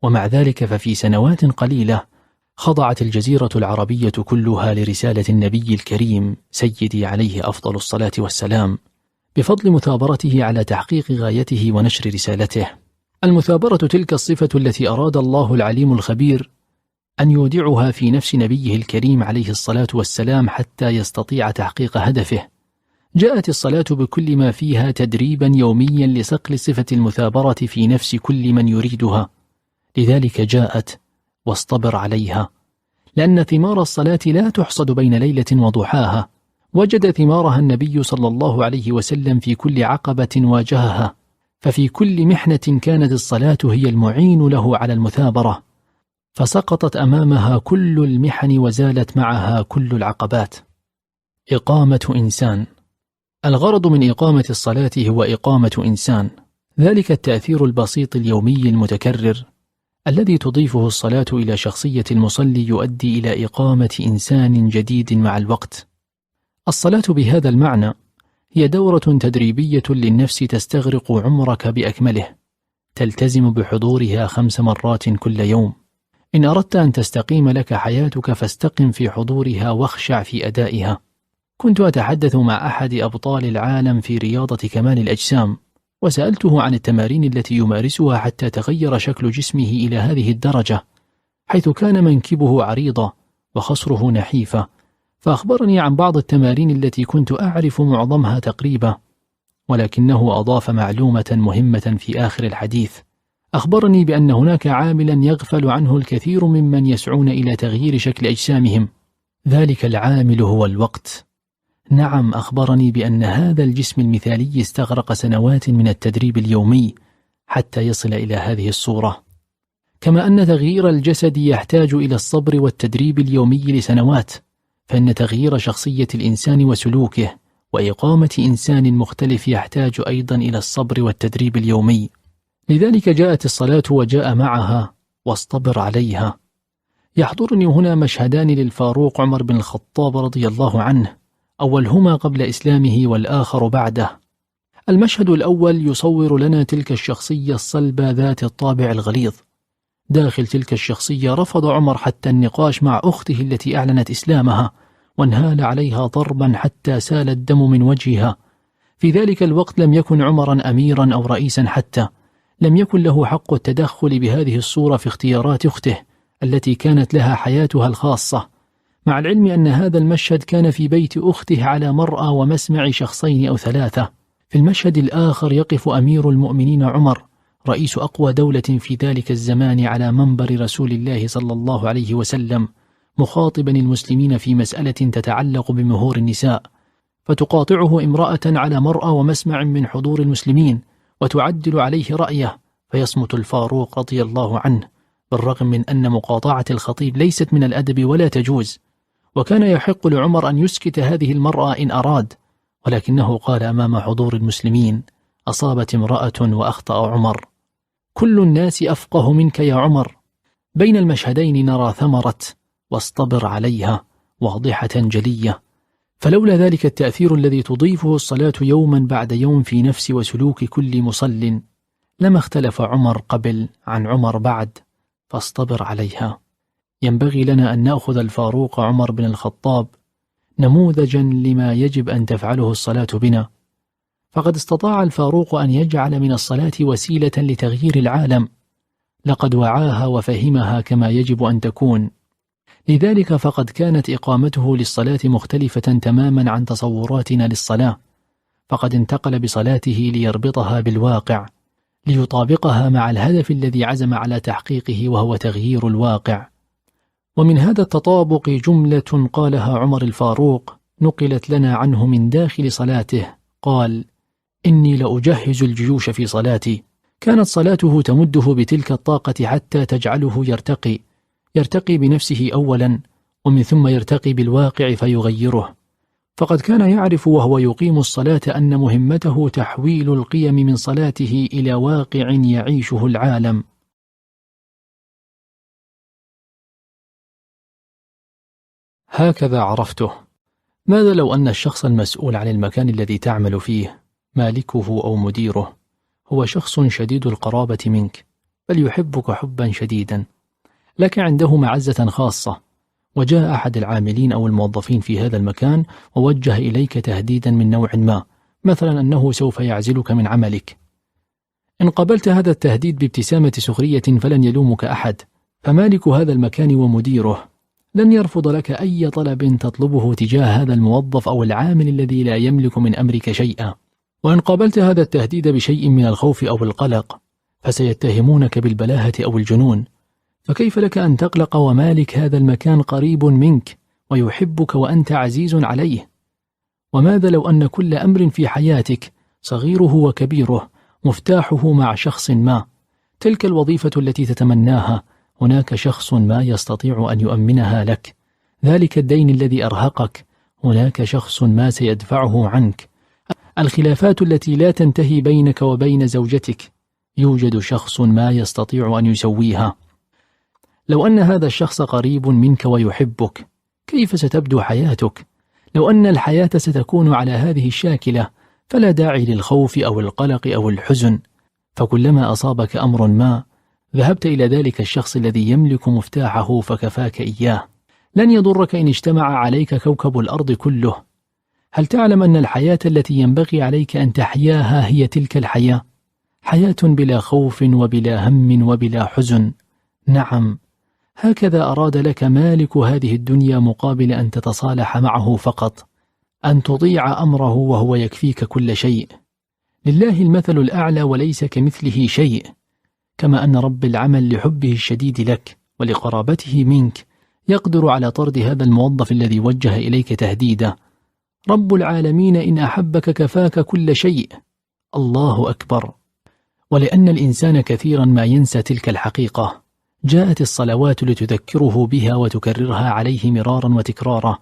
ومع ذلك ففي سنوات قليلة خضعت الجزيرة العربية كلها لرسالة النبي الكريم سيدي عليه أفضل الصلاة والسلام، بفضل مثابرته على تحقيق غايته ونشر رسالته. المثابرة تلك الصفة التي أراد الله العليم الخبير أن يودعها في نفس نبيه الكريم عليه الصلاة والسلام حتى يستطيع تحقيق هدفه. جاءت الصلاة بكل ما فيها تدريبا يوميا لصقل صفة المثابرة في نفس كل من يريدها، لذلك جاءت واصطبر عليها، لأن ثمار الصلاة لا تحصد بين ليلة وضحاها. وجد ثمارها النبي صلى الله عليه وسلم في كل عقبة واجهها، ففي كل محنة كانت الصلاة هي المعين له على المثابرة، فسقطت أمامها كل المحن وزالت معها كل العقبات. إقامة إنسان. الغرض من إقامة الصلاة هو إقامة إنسان، ذلك التأثير البسيط اليومي المتكرر الذي تضيفه الصلاة إلى شخصية المصلي يؤدي إلى إقامة إنسان جديد مع الوقت. الصلاة بهذا المعنى هي دورة تدريبية للنفس تستغرق عمرك بأكمله، تلتزم بحضورها 5 مرات كل يوم. إن أردت أن تستقيم لك حياتك فاستقم في حضورها واخشع في أدائها. كنت أتحدث مع أحد أبطال العالم في رياضة كمال الأجسام، وسألته عن التمارين التي يمارسها حتى تغير شكل جسمه إلى هذه الدرجة، حيث كان منكبه عريضة وخصره نحيفة، فأخبرني عن بعض التمارين التي كنت أعرف معظمها تقريبا، ولكنه أضاف معلومة مهمة في آخر الحديث. أخبرني بأن هناك عاملا يغفل عنه الكثير ممن يسعون إلى تغيير شكل أجسامهم، ذلك العامل هو الوقت. نعم، أخبرني بأن هذا الجسم المثالي استغرق سنوات من التدريب اليومي حتى يصل إلى هذه الصورة، كما أن تغيير الجسد يحتاج إلى الصبر والتدريب اليومي لسنوات، فإن تغيير شخصية الإنسان وسلوكه وإقامة إنسان مختلف يحتاج أيضا إلى الصبر والتدريب اليومي. لذلك جاءت الصلاة وجاء معها واصطبر عليها. يحضرني هنا مشهدان للفاروق عمر بن الخطاب رضي الله عنه، أولهما قبل إسلامه والآخر بعده. المشهد الأول يصور لنا تلك الشخصية الصلبة ذات الطابع الغليظ، داخل تلك الشخصية رفض عمر حتى النقاش مع أخته التي أعلنت إسلامها، وانهال عليها ضربا حتى سال الدم من وجهها. في ذلك الوقت لم يكن عمرا أميرا أو رئيسا حتى، لم يكن له حق التدخل بهذه الصورة في اختيارات أخته التي كانت لها حياتها الخاصة، مع العلم أن هذا المشهد كان في بيت أخته على مرأى ومسمع شخصين أو ثلاثة. في المشهد الآخر يقف أمير المؤمنين عمر رئيس أقوى دولة في ذلك الزمان على منبر رسول الله صلى الله عليه وسلم، مخاطبا المسلمين في مسألة تتعلق بمهور النساء، فتقاطعه امرأة على مرأى ومسمع من حضور المسلمين وتعدل عليه رأيه، فيصمت الفاروق رضي الله عنه، بالرغم من أن مقاطعة الخطيب ليست من الأدب ولا تجوز، وكان يحق لعمر أن يسكت هذه المرأة إن أراد، ولكنه قال أمام حضور المسلمين: أصابت امرأة وأخطأ عمر، كل الناس أفقه منك يا عمر، بين المشهدين نرى ثمرة واصطبر عليها واضحة جلية. فلولا ذلك التأثير الذي تضيفه الصلاة يوما بعد يوم في نفس وسلوك كل مصل، لما اختلف عمر قبل عن عمر بعد، فاصطبر عليها. ينبغي لنا أن نأخذ الفاروق عمر بن الخطاب نموذجا لما يجب أن تفعله الصلاة بنا، فقد استطاع الفاروق أن يجعل من الصلاة وسيلة لتغيير العالم، لقد وعاها وفهمها كما يجب أن تكون، لذلك فقد كانت إقامته للصلاة مختلفة تماما عن تصوراتنا للصلاة، فقد انتقل بصلاته ليربطها بالواقع، ليطابقها مع الهدف الذي عزم على تحقيقه وهو تغيير الواقع. ومن هذا التطابق جملة قالها عمر الفاروق نقلت لنا عنه من داخل صلاته، قال: إني لأجهز الجيوش في صلاتي. كانت صلاته تمده بتلك الطاقة حتى تجعله يرتقي بنفسه أولا، ومن ثم يرتقي بالواقع فيغيره، فقد كان يعرف وهو يقيم الصلاة أن مهمته تحويل القيم من صلاته إلى واقع يعيشه العالم. هكذا عرفته. ماذا لو أن الشخص المسؤول عن المكان الذي تعمل فيه، مالكه أو مديره، هو شخص شديد القرابة منك، بل يحبك حبا شديدا، لك عنده معزة خاصة، وجاء أحد العاملين أو الموظفين في هذا المكان ووجه إليك تهديدا من نوع ما، مثلا أنه سوف يعزلك من عملك. إن قبلت هذا التهديد بابتسامة سخرية فلن يلومك أحد، فمالك هذا المكان ومديره لن يرفض لك أي طلب تطلبه تجاه هذا الموظف أو العامل الذي لا يملك من أمرك شيئا. وإن قابلت هذا التهديد بشيء من الخوف أو القلق فسيتهمونك بالبلاهة أو الجنون، فكيف لك أن تقلق ومالك هذا المكان قريب منك ويحبك وأنت عزيز عليه؟ وماذا لو أن كل أمر في حياتك صغيره وكبيره مفتاحه مع شخص ما، تلك الوظيفة التي تتمناها هناك شخص ما يستطيع أن يؤمنها لك، ذلك الدين الذي أرهقك هناك شخص ما سيدفعه عنك، الخلافات التي لا تنتهي بينك وبين زوجتك يوجد شخص ما يستطيع أن يسويها. لو أن هذا الشخص قريب منك ويحبك، كيف ستبدو حياتك؟ لو أن الحياة ستكون على هذه الشاكلة فلا داعي للخوف أو القلق أو الحزن، فكلما أصابك أمر ما ذهبت إلى ذلك الشخص الذي يملك مفتاحه فكفاك إياه. لن يضرك إن اجتمع عليك كوكب الأرض كله. هل تعلم أن الحياة التي ينبغي عليك أن تحياها هي تلك الحياة؟ حياة بلا خوف وبلا هم وبلا حزن. نعم، هكذا أراد لك مالك هذه الدنيا مقابل أن تتصالح معه فقط، أن تطيع أمره وهو يكفيك كل شيء. لله المثل الأعلى وليس كمثله شيء، كما أن رب العمل لحبه الشديد لك ولقرابته منك يقدر على طرد هذا الموظف الذي وجه إليك تهديدا. رب العالمين إن أحبك كفاك كل شيء. الله أكبر. ولأن الإنسان كثيرا ما ينسى تلك الحقيقة، جاءت الصلوات لتذكره بها وتكررها عليه مرارا وتكرارا،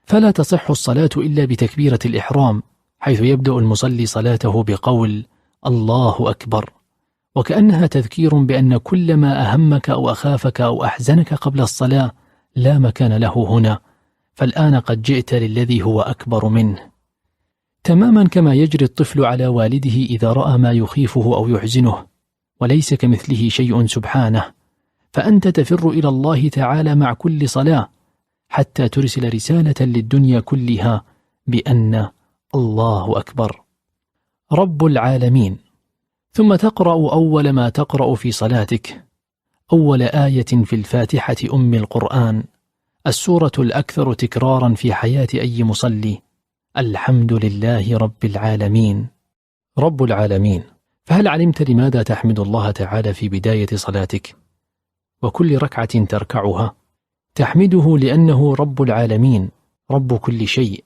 فلا تصح الصلاة إلا بتكبيرة الإحرام، حيث يبدأ المصلي صلاته بقول الله أكبر، وكأنها تذكير بأن كل ما أهمك أو أخافك أو أحزنك قبل الصلاة لا مكان له هنا، فالآن قد جئت للذي هو أكبر منه. تماما كما يجري الطفل على والده إذا رأى ما يخيفه أو يحزنه، وليس كمثله شيء سبحانه، فأنت تفر إلى الله تعالى مع كل صلاة حتى ترسل رسالة للدنيا كلها بأن الله أكبر رب العالمين. ثم تقرأ أول ما تقرأ في صلاتك، أول آية في الفاتحة أم القرآن، السورة الأكثر تكرارا في حياة أي مصلي: الحمد لله رب العالمين. رب العالمين. فهل علمت لماذا تحمد الله تعالى في بداية صلاتك وكل ركعة تركعها؟ تحمده لأنه رب العالمين، رب كل شيء،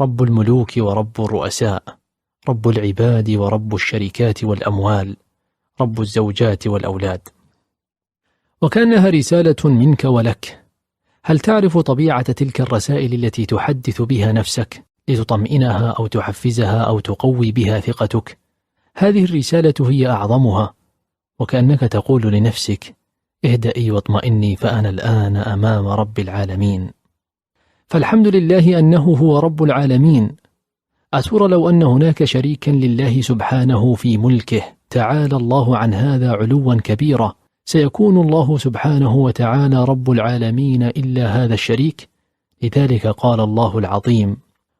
رب الملوك ورب الرؤساء، رب العباد ورب الشركات والأموال، رب الزوجات والأولاد. وكأنها رسالة منك ولك. هل تعرف طبيعة تلك الرسائل التي تحدث بها نفسك لتطمئنها أو تحفزها أو تقوي بها ثقتك؟ هذه الرسالة هي أعظمها، وكأنك تقول لنفسك: اهدئي واطمئني فأنا الآن أمام رب العالمين. فالحمد لله أنه هو رب العالمين. أترى لو أن هناك شريكا لله سبحانه في ملكه تعالى الله عن هذا علوا كبيرا، سيكون الله سبحانه وتعالى رب العالمين إلا هذا الشريك؟ لذلك قال الله العظيم: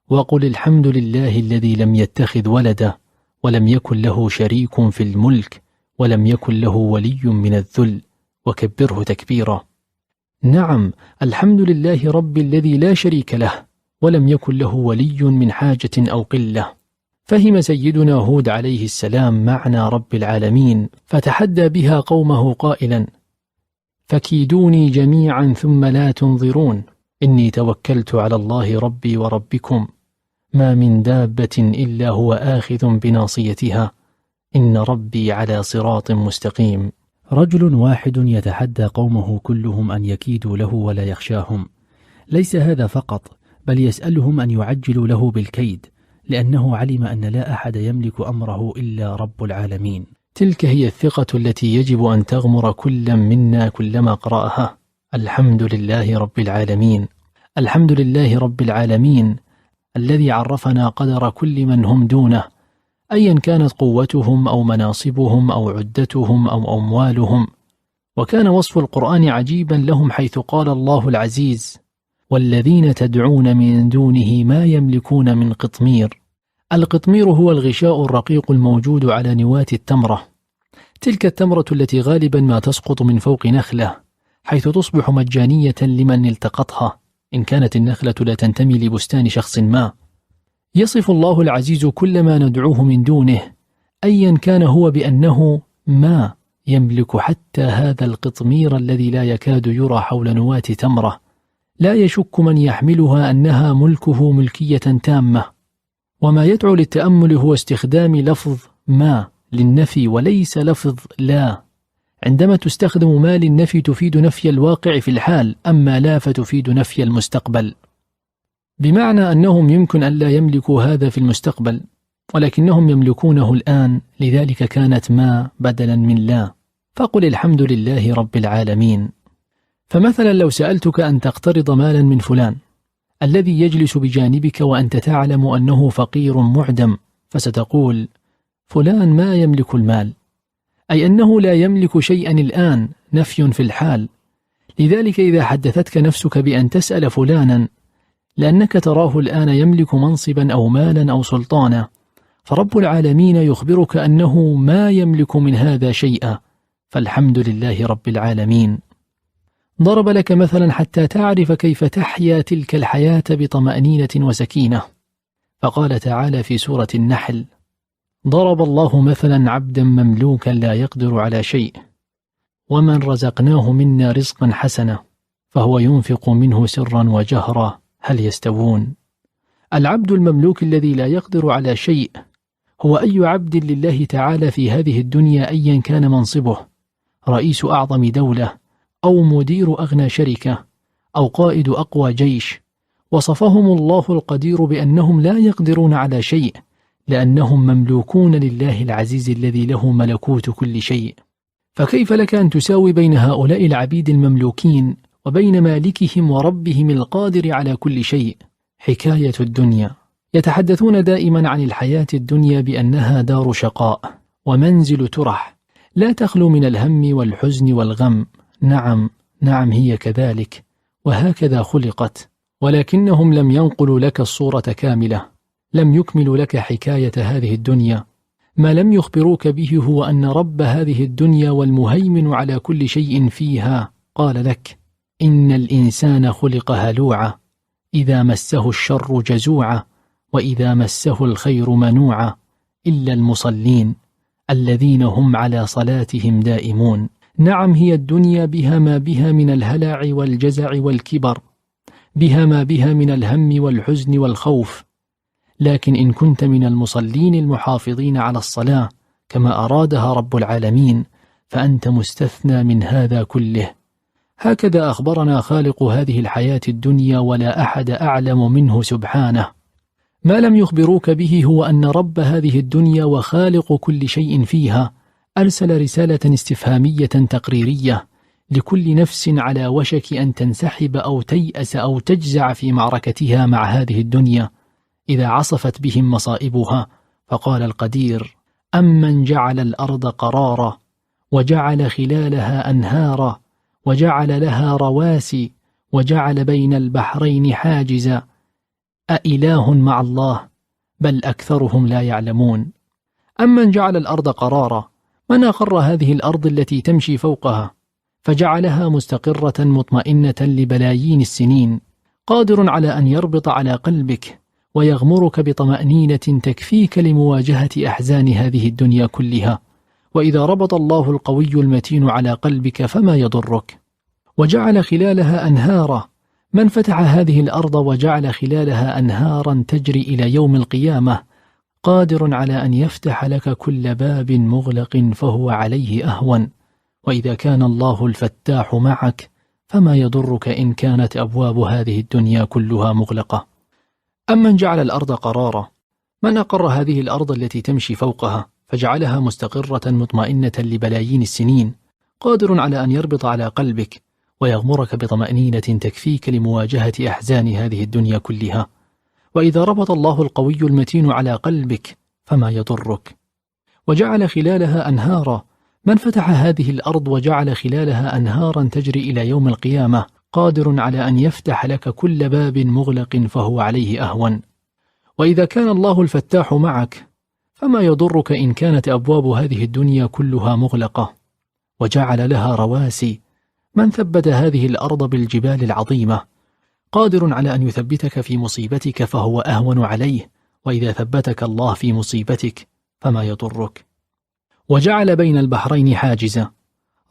وقل الحمد لله الذي لم يتخذ ولدا ولم يكن له شريك في الملك ولم يكن له ولي من الذل وكبره تكبيرا. نعم، الحمد لله رب الذي لا شريك له ولم يكن له ولي من حاجة أو قلة. فهم سيدنا هود عليه السلام معنى رب العالمين، فتحدى بها قومه قائلا: فكيدوني جميعا ثم لا تنظرون إني توكلت على الله ربي وربكم ما من دابة إلا هو آخذ بناصيتها إن ربي على صراط مستقيم. رجل واحد يتحدى قومه كلهم أن يكيدوا له ولا يخشاهم. ليس هذا فقط، بل يسألهم أن يعجلوا له بالكيد، لأنه علم أن لا أحد يملك أمره إلا رب العالمين. تلك هي الثقة التي يجب أن تغمر كل منا كلما قرأها. الحمد لله رب العالمين. الحمد لله رب العالمين الذي عرفنا قدر كل من هم دونه، أيا كانت قوتهم أو مناصبهم أو عدتهم أو أموالهم. وكان وصف القرآن عجيبا لهم، حيث قال الله العزيز: والذين تدعون من دونه ما يملكون من قطمير. القطمير هو الغشاء الرقيق الموجود على نواة التمرة، تلك التمرة التي غالبا ما تسقط من فوق نخلة، حيث تصبح مجانية لمن التقطها إن كانت النخلة لا تنتمي لبستان شخص ما. يصف الله العزيز كل ما ندعوه من دونه أيا كان هو بأنه ما يملك حتى هذا القطمير الذي لا يكاد يرى حول نواة تمرة. لا يشك من يحملها أنها ملكه ملكية تامة. وما يدعو للتأمل هو استخدام لفظ ما للنفي وليس لفظ لا. عندما تستخدم ما للنفي تفيد نفي الواقع في الحال، أما لا فتفيد نفي المستقبل، بمعنى أنهم يمكن أن لا يملكوا هذا في المستقبل ولكنهم يملكونه الآن، لذلك كانت ما بدلا من لا. فقل الحمد لله رب العالمين. فمثلا لو سألتك أن تقترض مالا من فلان الذي يجلس بجانبك وأنت تعلم أنه فقير معدم، فستقول: فلان ما يملك المال، أي أنه لا يملك شيئا الآن، نفي في الحال. لذلك إذا حدثتك نفسك بأن تسأل فلانا لأنك تراه الآن يملك منصبا أو مالا أو سلطانا، فرب العالمين يخبرك أنه ما يملك من هذا شيئا، فالحمد لله رب العالمين. ضرب لك مثلا حتى تعرف كيف تحيا تلك الحياة بطمأنينة وسكينة، فقال تعالى في سورة النحل: ضرب الله مثلا عبدا مملوكا لا يقدر على شيء ومن رزقناه منا رزقا حسنا فهو ينفق منه سرا وجهرا هل يستوون. العبد المملوك الذي لا يقدر على شيء هو أي عبد لله تعالى في هذه الدنيا أيا كان منصبه، رئيس أعظم دولة أو مدير أغنى شركة أو قائد أقوى جيش. وصفهم الله القدير بأنهم لا يقدرون على شيء لأنهم مملوكون لله العزيز الذي له ملكوت كل شيء. فكيف لك أن تساوي بين هؤلاء العبيد المملوكين وبين مالكهم وربهم القادر على كل شيء؟ حكاية الدنيا. يتحدثون دائما عن الحياة الدنيا بأنها دار شقاء ومنزل ترح لا تخلو من الهم والحزن والغم. نعم هي كذلك، وهكذا خلقت، ولكنهم لم ينقلوا لك الصورة كاملة، لم يكملوا لك حكاية هذه الدنيا. ما لم يخبروك به هو أن رب هذه الدنيا والمهيمن على كل شيء فيها قال لك: إن الإنسان خلق هلوعا، إذا مسه الشر جزوعا، وإذا مسه الخير منوعا، إلا المصلين الذين هم على صلاتهم دائمون. نعم هي الدنيا بها ما بها من الهلع والجزع والكبر، بها ما بها من الهم والحزن والخوف، لكن إن كنت من المصلين المحافظين على الصلاة كما أرادها رب العالمين فأنت مستثنى من هذا كله. هكذا أخبرنا خالق هذه الحياة الدنيا، ولا أحد أعلم منه سبحانه. ما لم يخبروك به هو أن رب هذه الدنيا وخالق كل شيء فيها أرسل رسالة استفهامية تقريرية لكل نفس على وشك أن تنسحب أو تيأس أو تجزع في معركتها مع هذه الدنيا إذا عصفت بهم مصائبها، فقال القدير: أمن جعل الأرض قرارا وجعل خلالها أنهارا وجعل لها رواسي وجعل بين البحرين حاجزا أإله مع الله بل أكثرهم لا يعلمون. أمن جعل الأرض قرارا، من أقر هذه الأرض التي تمشي فوقها فجعلها مستقرة مطمئنة لبلايين السنين، قادر على أن يربط على قلبك ويغمرك بطمأنينة تكفيك لمواجهة أحزان هذه الدنيا كلها. وإذا ربط الله القوي المتين على قلبك فما يضرك. وجعل خلالها أنهارا، من فتح هذه الأرض وجعل خلالها أنهارا تجري إلى يوم القيامة، قادر على أن يفتح لك كل باب مغلق فهو عليه أهون. وإذا كان الله الفتاح معك فما يضرك إن كانت أبواب هذه الدنيا كلها مغلقة. أمن جعل الأرض قرارا، من أقر هذه الأرض التي تمشي فوقها فجعلها مستقرة مطمئنة لبلايين السنين، قادر على أن يربط على قلبك ويغمرك بطمأنينة تكفيك لمواجهة أحزان هذه الدنيا كلها. وإذا ربط الله القوي المتين على قلبك فما يضرك. وجعل خلالها أنهارا، من فتح هذه الأرض وجعل خلالها أنهارا تجري إلى يوم القيامة، قادر على أن يفتح لك كل باب مغلق فهو عليه أهون. وإذا كان الله الفتاح معك فما يضرك إن كانت أبواب هذه الدنيا كلها مغلقة. وجعل لها رواسي، من ثبت هذه الأرض بالجبال العظيمة قادر على أن يثبتك في مصيبتك فهو أهون عليه. وإذا ثبتك الله في مصيبتك فما يضرك. وجعل بين البحرين حاجزا،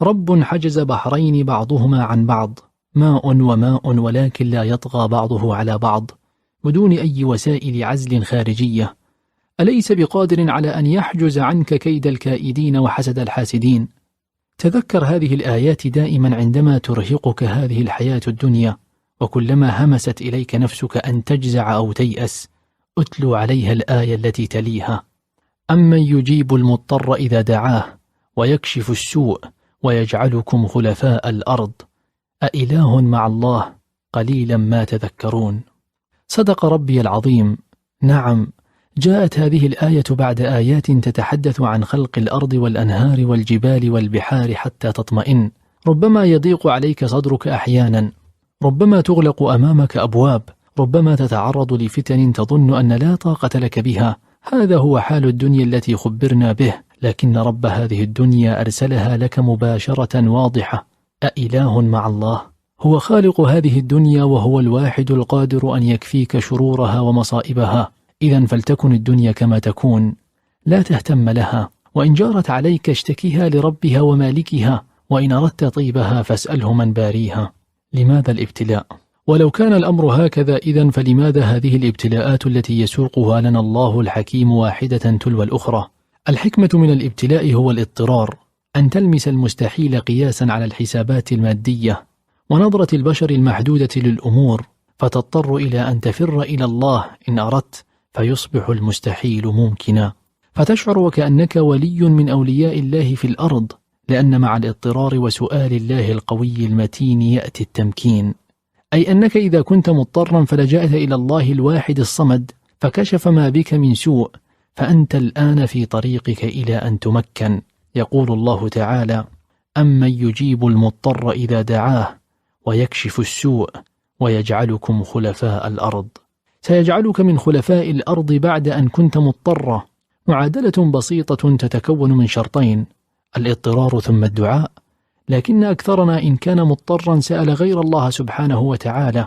رب حجز بحرين بعضهما عن بعض، ماء وماء ولكن لا يطغى بعضه على بعض، بدون أي وسائل عزل خارجية. أليس بقادر على أن يحجز عنك كيد الكائدين وحسد الحاسدين؟ تذكر هذه الآيات دائما عندما ترهقك هذه الحياة الدنيا، وكلما همست إليك نفسك أن تجزع أو تيأس أتلو عليها الآية التي تليها: أمن يجيب المضطر إذا دعاه ويكشف السوء ويجعلكم خلفاء الأرض أإله مع الله قليلا ما تذكرون. صدق ربي العظيم. نعم، جاءت هذه الآية بعد آيات تتحدث عن خلق الأرض والأنهار والجبال والبحار حتى تطمئن. ربما يضيق عليك صدرك أحيانا، ربما تغلق أمامك أبواب، ربما تتعرض لفتن تظن أن لا طاقة لك بها. هذا هو حال الدنيا التي خبرنا به، لكن رب هذه الدنيا أرسلها لك مباشرة واضحة: أإله مع الله؟ هو خالق هذه الدنيا وهو الواحد القادر أن يكفيك شرورها ومصائبها. إذا فلتكن الدنيا كما تكون، لا تهتم لها، وإن جارت عليك اشتكيها لربها ومالكها، وإن أردت طيبها فاسأله من باريها. لماذا الابتلاء؟ ولو كان الأمر هكذا إذن فلماذا هذه الابتلاءات التي يسوقها لنا الله الحكيم واحدة تلو الأخرى؟ الحكمة من الابتلاء هو الاضطرار، أن تلمس المستحيل قياسا على الحسابات المادية ونظرة البشر المحدودة للأمور، فتضطر إلى أن تفر إلى الله إن أردت، فيصبح المستحيل ممكنا، فتشعر وكأنك ولي من أولياء الله في الأرض، لأن مع الاضطرار وسؤال الله القوي المتين يأتي التمكين. أي أنك إذا كنت مضطرا فلجأت إلى الله الواحد الصمد فكشف ما بك من سوء، فأنت الآن في طريقك إلى أن تمكن. يقول الله تعالى: أمن يجيب المضطر إذا دعاه ويكشف السوء ويجعلكم خلفاء الأرض. سيجعلك من خلفاء الأرض بعد أن كنت مضطرا. معادلة بسيطة تتكون من شرطين: الاضطرار ثم الدعاء. لكن أكثرنا إن كان مضطرا سأل غير الله سبحانه وتعالى،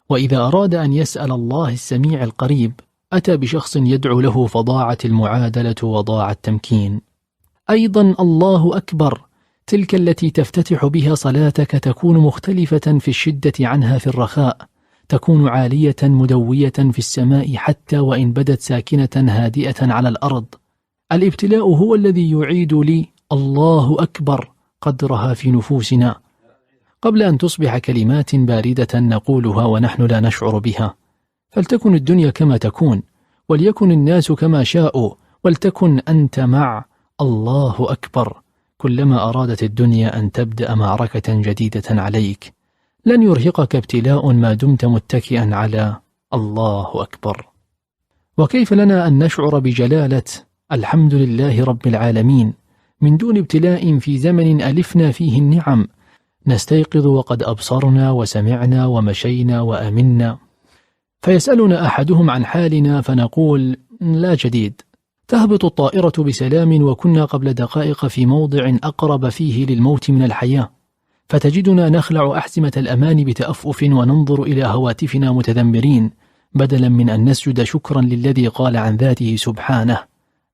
وإذا أراد أن يسأل الله السميع القريب أتى بشخص يدعو له فضاعت المعادلة وضاع التمكين. أيضا الله أكبر، تلك التي تفتتح بها صلاتك تكون مختلفة في الشدة عنها في الرخاء، تكون عالية مدوية في السماء حتى وإن بدت ساكنة هادئة على الأرض. الابتلاء هو الذي يعيد لي الله أكبر قدرها في نفوسنا، قبل أن تصبح كلمات باردة نقولها ونحن لا نشعر بها. فلتكن الدنيا كما تكون، وليكن الناس كما شاءوا، ولتكن أنت مع الله أكبر. كلما أرادت الدنيا أن تبدأ معركة جديدة عليك لن يرهقك ابتلاء ما دمت متكئا على الله أكبر. وكيف لنا أن نشعر بجلالة الحمد لله رب العالمين من دون ابتلاء في زمن ألفنا فيه النعم، نستيقظ وقد أبصرنا وسمعنا ومشينا وأمنا، فيسألنا أحدهم عن حالنا فنقول لا جديد. تهبط الطائرة بسلام وكنا قبل دقائق في موضع أقرب فيه للموت من الحياة، فتجدنا نخلع أحزمة الأمان بتأفؤف وننظر إلى هواتفنا متذمرين، بدلا من أن نسجد شكرا للذي قال عن ذاته سبحانه: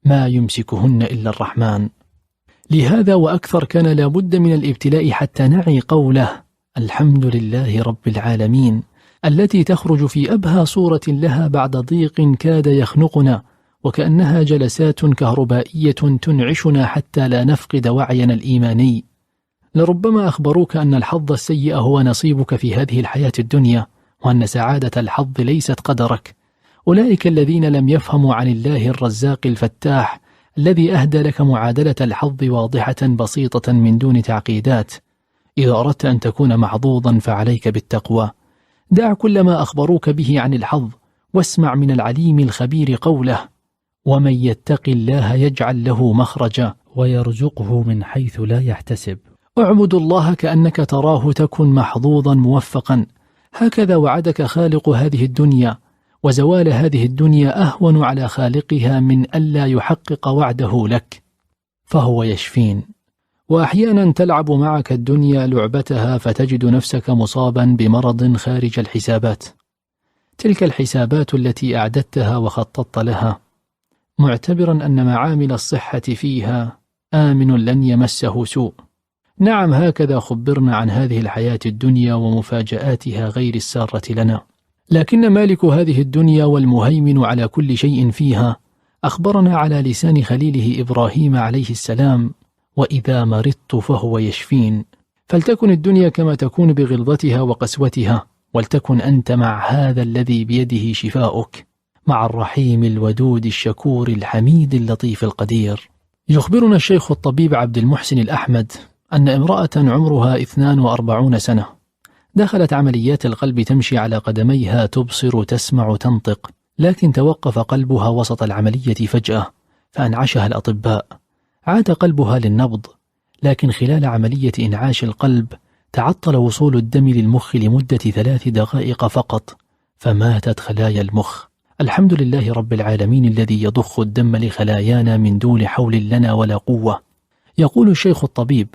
ما يمسكهن إلا الرحمن. لهذا وأكثر كان لابد من الابتلاء حتى نعي قوله الحمد لله رب العالمين، التي تخرج في أبهى صورة لها بعد ضيق كاد يخنقنا، وكأنها جلسات كهربائية تنعشنا حتى لا نفقد وعينا الإيماني. لربما أخبروك أن الحظ السيء هو نصيبك في هذه الحياة الدنيا، وأن سعادة الحظ ليست قدرك. أولئك الذين لم يفهموا عن الله الرزاق الفتاح الذي أهدى لك معادلة الحظ واضحة بسيطة من دون تعقيدات. إذا أردت أن تكون محظوظا فعليك بالتقوى. دع كل ما أخبروك به عن الحظ، واسمع من العليم الخبير قوله: ومن يتق الله يجعل له مخرجا ويرزقه من حيث لا يحتسب. اعبد الله كأنك تراه تكن محظوظا موفقا. هكذا وعدك خالق هذه الدنيا، وزوال هذه الدنيا أهون على خالقها من ألا يحقق وعده لك، فهو يشفين. وأحيانا تلعب معك الدنيا لعبتها فتجد نفسك مصابا بمرض خارج الحسابات، تلك الحسابات التي أعددتها وخططت لها، معتبرا أن معامل الصحة فيها آمن لن يمسه سوء. نعم، هكذا خبرنا عن هذه الحياة الدنيا ومفاجآتها غير السارة لنا. لكن مالك هذه الدنيا والمهيمن على كل شيء فيها أخبرنا على لسان خليله إبراهيم عليه السلام: وإذا مرضت فهو يشفين. فلتكن الدنيا كما تكون بغلظتها وقسوتها، ولتكن أنت مع هذا الذي بيده شفاؤك، مع الرحيم الودود الشكور الحميد اللطيف القدير. يخبرنا الشيخ الطبيب عبد المحسن الأحمد أن امرأة عمرها 42 سنة دخلت عمليات القلب تمشي على قدميها، تبصر تسمع تنطق، لكن توقف قلبها وسط العملية فجأة فأنعشها الأطباء. عاد قلبها للنبض، لكن خلال عملية إنعاش القلب تعطل وصول الدم للمخ لمدة 3 دقائق فقط، فماتت خلايا المخ. الحمد لله رب العالمين الذي يضخ الدم لخلايانا من دون حول لنا ولا قوة. يقول الشيخ الطبيب: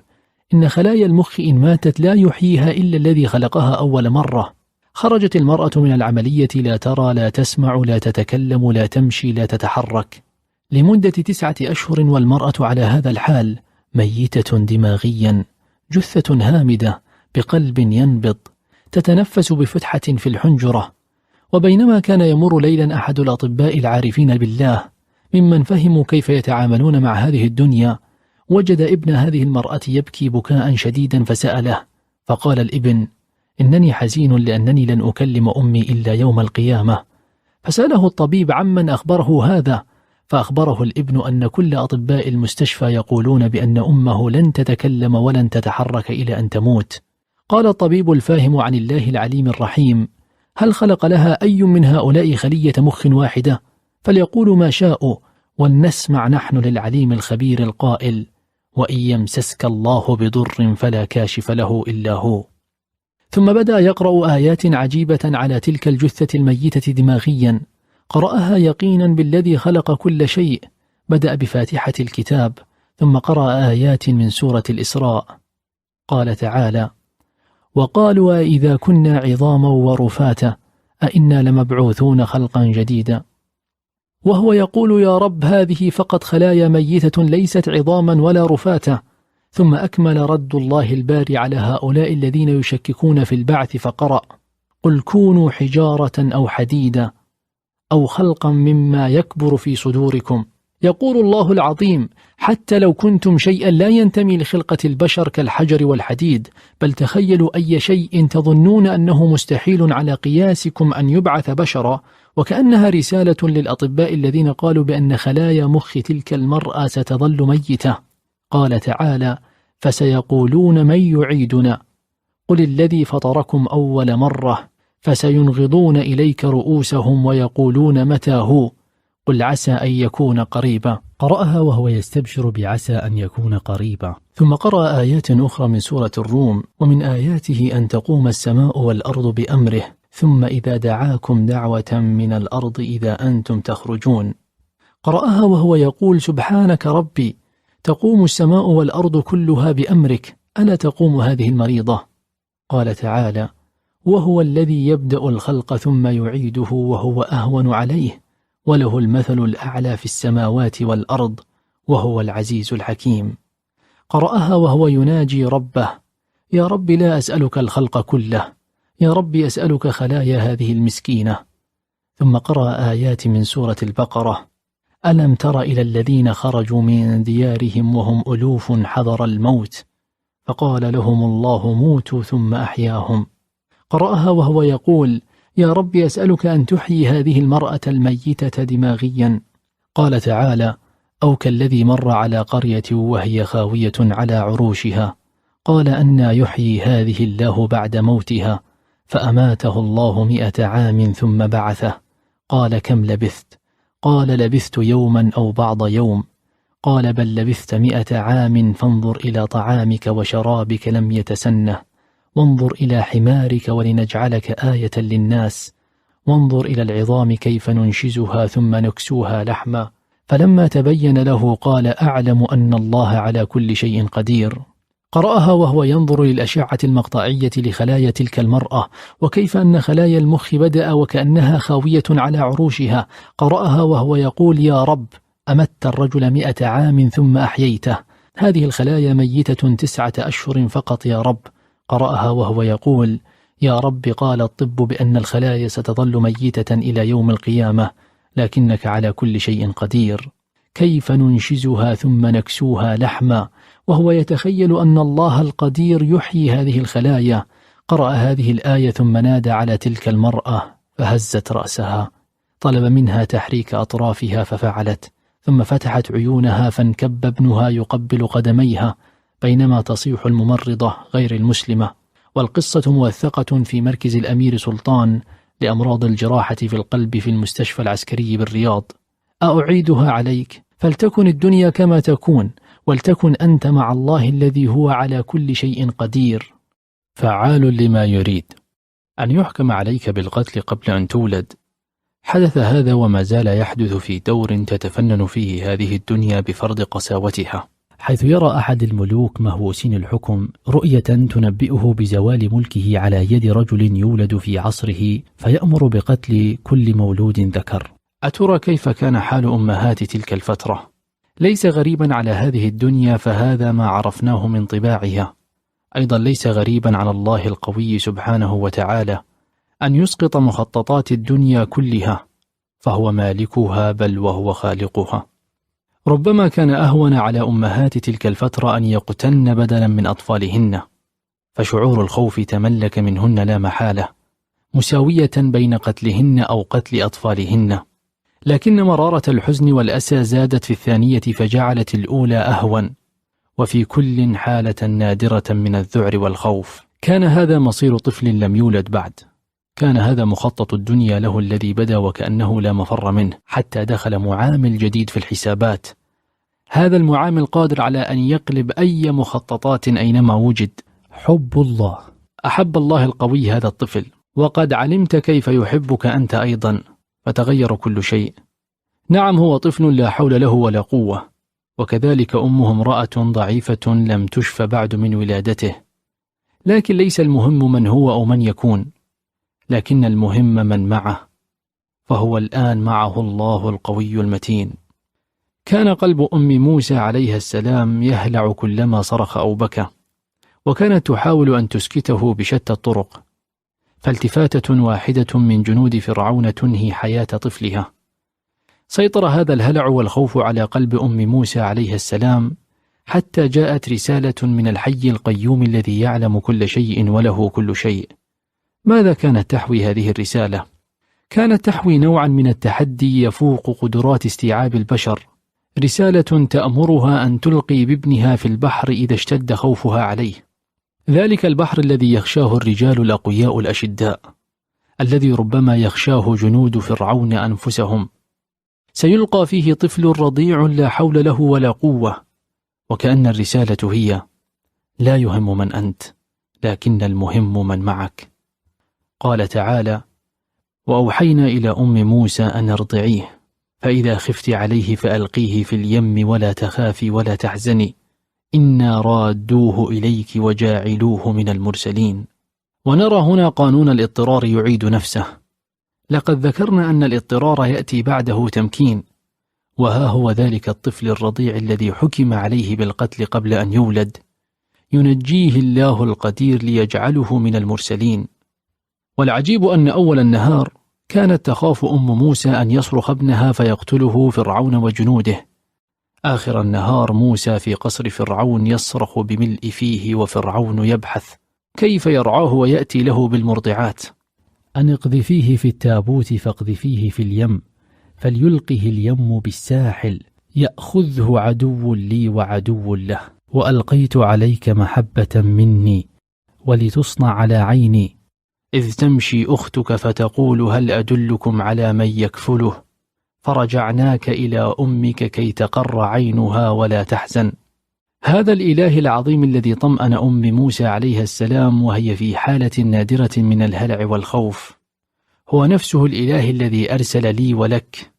إن خلايا المخ إن ماتت لا يحييها إلا الذي خلقها أول مرة. خرجت المرأة من العملية لا ترى، لا تسمع، لا تتكلم، لا تمشي، لا تتحرك، لمدة 9 أشهر، والمرأة على هذا الحال ميتة دماغيا، جثة هامدة بقلب ينبض، تتنفس بفتحة في الحنجرة. وبينما كان يمر ليلا أحد الأطباء العارفين بالله ممن فهموا كيف يتعاملون مع هذه الدنيا، وجد ابن هذه المرأة يبكي بكاء شديدا فسأله، فقال الابن: إنني حزين لأنني لن أكلم أمي إلا يوم القيامة. فسأله الطبيب عمن أخبره هذا، فأخبره الابن أن كل أطباء المستشفى يقولون بأن أمه لن تتكلم ولن تتحرك إلى أن تموت. قال الطبيب الفاهم عن الله العليم الرحيم: هل خلق لها أي من هؤلاء خلية مخ واحدة؟ فليقولوا ما شاءوا، ولنسمع نحن للعليم الخبير القائل: وإن يمسسك الله بضر فلا كاشف له إلا هو. ثم بدأ يقرأ آيات عجيبة على تلك الجثة الميتة دماغيا، قرأها يقينا بالذي خلق كل شيء. بدأ بفاتحة الكتاب ثم قرأ آيات من سورة الإسراء. قال تعالى: وقالوا إذا كنا عظاما ورفاتا أئنا لمبعوثون خلقا جديدا. وهو يقول: يا رب، هذه فقط خلايا ميتة ليست عظاما ولا رفاتا. ثم أكمل رد الله الباري على هؤلاء الذين يشككون في البعث فقرأ: قل كونوا حجارة أو حديدا أو خلقا مما يكبر في صدوركم. يقول الله العظيم: حتى لو كنتم شيئا لا ينتمي لخلقة البشر كالحجر والحديد، بل تخيلوا أي شيء تظنون أنه مستحيل على قياسكم أن يبعث بشرا، وكأنها رسالة للأطباء الذين قالوا بأن خلايا مخ تلك المرأة ستظل ميتة. قال تعالى: فسيقولون من يعيدنا قل الذي فطركم أول مرة فسينغضون إليك رؤوسهم ويقولون متى هو قل عسى أن يكون قريبا. قرأها وهو يستبشر بعسى أن يكون قريبا. ثم قرأ آيات أخرى من سورة الروم: ومن آياته أن تقوم السماء والأرض بأمره ثم إذا دعاكم دعوة من الأرض إذا أنتم تخرجون. قرأها وهو يقول: سبحانك ربي، تقوم السماء والأرض كلها بأمرك، ألا تقوم هذه المريضة؟ قال تعالى: وهو الذي يبدأ الخلق ثم يعيده وهو أهون عليه وله المثل الأعلى في السماوات والأرض وهو العزيز الحكيم. قرأها وهو يناجي ربه: يا رب، لا أسألك الخلق كله، يا رب أسألك خلايا هذه المسكينة. ثم قرأ آيات من سورة البقرة: ألم تر إلى الذين خرجوا من ديارهم وهم ألوف حذر الموت فقال لهم الله موتوا ثم أحياهم. قرأها وهو يقول: يا رب أسألك أن تحيي هذه المرأة الميتة دماغيا. قال تعالى: أو كالذي مر على قرية وهي خاوية على عروشها قال أنى يحيي هذه الله بعد موتها فأماته الله 100 عام ثم بعثه قال كم لبثت؟ قال لبثت يوما أو بعض يوم. قال بل لبثت 100 عام فانظر إلى طعامك وشرابك لم يتسنه وانظر إلى حمارك ولنجعلك آية للناس وانظر إلى العظام كيف ننشزها ثم نكسوها لحما فلما تبين له قال أعلم أن الله على كل شيء قدير. قرأها وهو ينظر للأشعة المقطعية لخلايا تلك المرأة وكيف أن خلايا المخ بدأ وكأنها خاوية على عروشها. قرأها وهو يقول: يا رب أمت الرجل 100 عام ثم أحييته، هذه الخلايا ميتة 9 أشهر فقط يا رب. قرأها وهو يقول: يا رب قال الطب بأن الخلايا ستظل ميتة إلى يوم القيامة لكنك على كل شيء قدير، كيف ننشزها ثم نكسوها لحما، وهو يتخيل أن الله القدير يحيي هذه الخلايا. قرأ هذه الآية ثم نادى على تلك المرأة فهزت رأسها، طلب منها تحريك أطرافها ففعلت، ثم فتحت عيونها فانكب ابنها يقبل قدميها بينما تصيح الممرضة غير المسلمة. والقصة موثقة في مركز الأمير سلطان لأمراض الجراحة في القلب في المستشفى العسكري بالرياض. أعيدها عليك فلتكن الدنيا كما تكون ولتكن أنت مع الله الذي هو على كل شيء قدير فعال لما يريد. أن يحكم عليك بالقتل قبل أن تولد. حدث هذا وما زال يحدث في دور تتفنن فيه هذه الدنيا بفرض قساوتها، حيث يرى أحد الملوك مهووسين الحكم رؤية تنبئه بزوال ملكه على يد رجل يولد في عصره فيأمر بقتل كل مولود ذكر. أترى كيف كان حال أمهات تلك الفترة؟ ليس غريبا على هذه الدنيا فهذا ما عرفناه من طباعها. أيضا ليس غريبا على الله القوي سبحانه وتعالى أن يسقط مخططات الدنيا كلها فهو مالكها بل وهو خالقها. ربما كان أهون على أمهات تلك الفترة أن يقتلن بدلا من أطفالهن، فشعور الخوف تملك منهن لا محالة، مساوية بين قتلهن أو قتل أطفالهن، لكن مرارة الحزن والأسى زادت في الثانية فجعلت الأولى أهون، وفي كل حالة نادرة من الذعر والخوف. كان هذا مصير طفل لم يولد بعد، كان هذا مخطط الدنيا له الذي بدا وكأنه لا مفر منه، حتى دخل معامل جديد في الحسابات، هذا المعامل قادر على أن يقلب أي مخططات أينما وجد. حب الله. أحب الله القوي هذا الطفل، وقد علمت كيف يحبك أنت أيضا، فتغير كل شيء. نعم، هو طفل لا حول له ولا قوة، وكذلك أمه امرأة ضعيفة لم تشف بعد من ولادته، لكن ليس المهم من هو أو من يكون، لكن المهم من معه، فهو الآن معه الله القوي المتين. كان قلب أم موسى عليها السلام يهلع كلما صرخ أو بكى، وكانت تحاول أن تسكته بشتى الطرق، فالتفاتة واحدة من جنود فرعون تنهي حياة طفلها. سيطر هذا الهلع والخوف على قلب أم موسى عليها السلام، حتى جاءت رسالة من الحي القيوم الذي يعلم كل شيء وله كل شيء. ماذا كانت تحوي هذه الرسالة؟ كانت تحوي نوعا من التحدي يفوق قدرات استيعاب البشر، رسالة تأمرها أن تلقي بابنها في البحر إذا اشتد خوفها عليه، ذلك البحر الذي يخشاه الرجال الأقوياء الأشداء، الذي ربما يخشاه جنود فرعون أنفسهم. سيلقى فيه طفل رضيع لا حول له ولا قوة، وكأن الرسالة هي: لا يهم من أنت، لكن المهم من معك. قال تعالى: وأوحينا إلى أم موسى أن ارضعيه، فإذا خفت عليه فألقيه في اليم ولا تخافي ولا تحزني، إنا رادوه إليك وجاعلوه من المرسلين. ونرى هنا قانون الاضطرار يعيد نفسه. لقد ذكرنا أن الاضطرار يأتي بعده تمكين، وها هو ذلك الطفل الرضيع الذي حكم عليه بالقتل قبل أن يولد، ينجيه الله القدير ليجعله من المرسلين. والعجيب أن أول النهار كانت تخاف أم موسى أن يصرخ ابنها فيقتله فرعون وجنوده. آخر النهار موسى في قصر فرعون يصرخ بملء فيه، وفرعون يبحث كيف يرعاه ويأتي له بالمرضعات. أن اقذفيه في التابوت فاقذفيه في اليم، فليلقه اليم بالساحل، يأخذه عدو لي وعدو له، وألقيت عليك محبة مني ولتصنع على عيني، إذ تمشي أختك فتقول هل أدلكم على من يكفله، فرجعناك إلى أمك كي تقر عينها ولا تحزن. هذا الإله العظيم الذي طمأن أم موسى عليها السلام وهي في حالة نادرة من الهلع والخوف، هو نفسه الإله الذي أرسل لي ولك: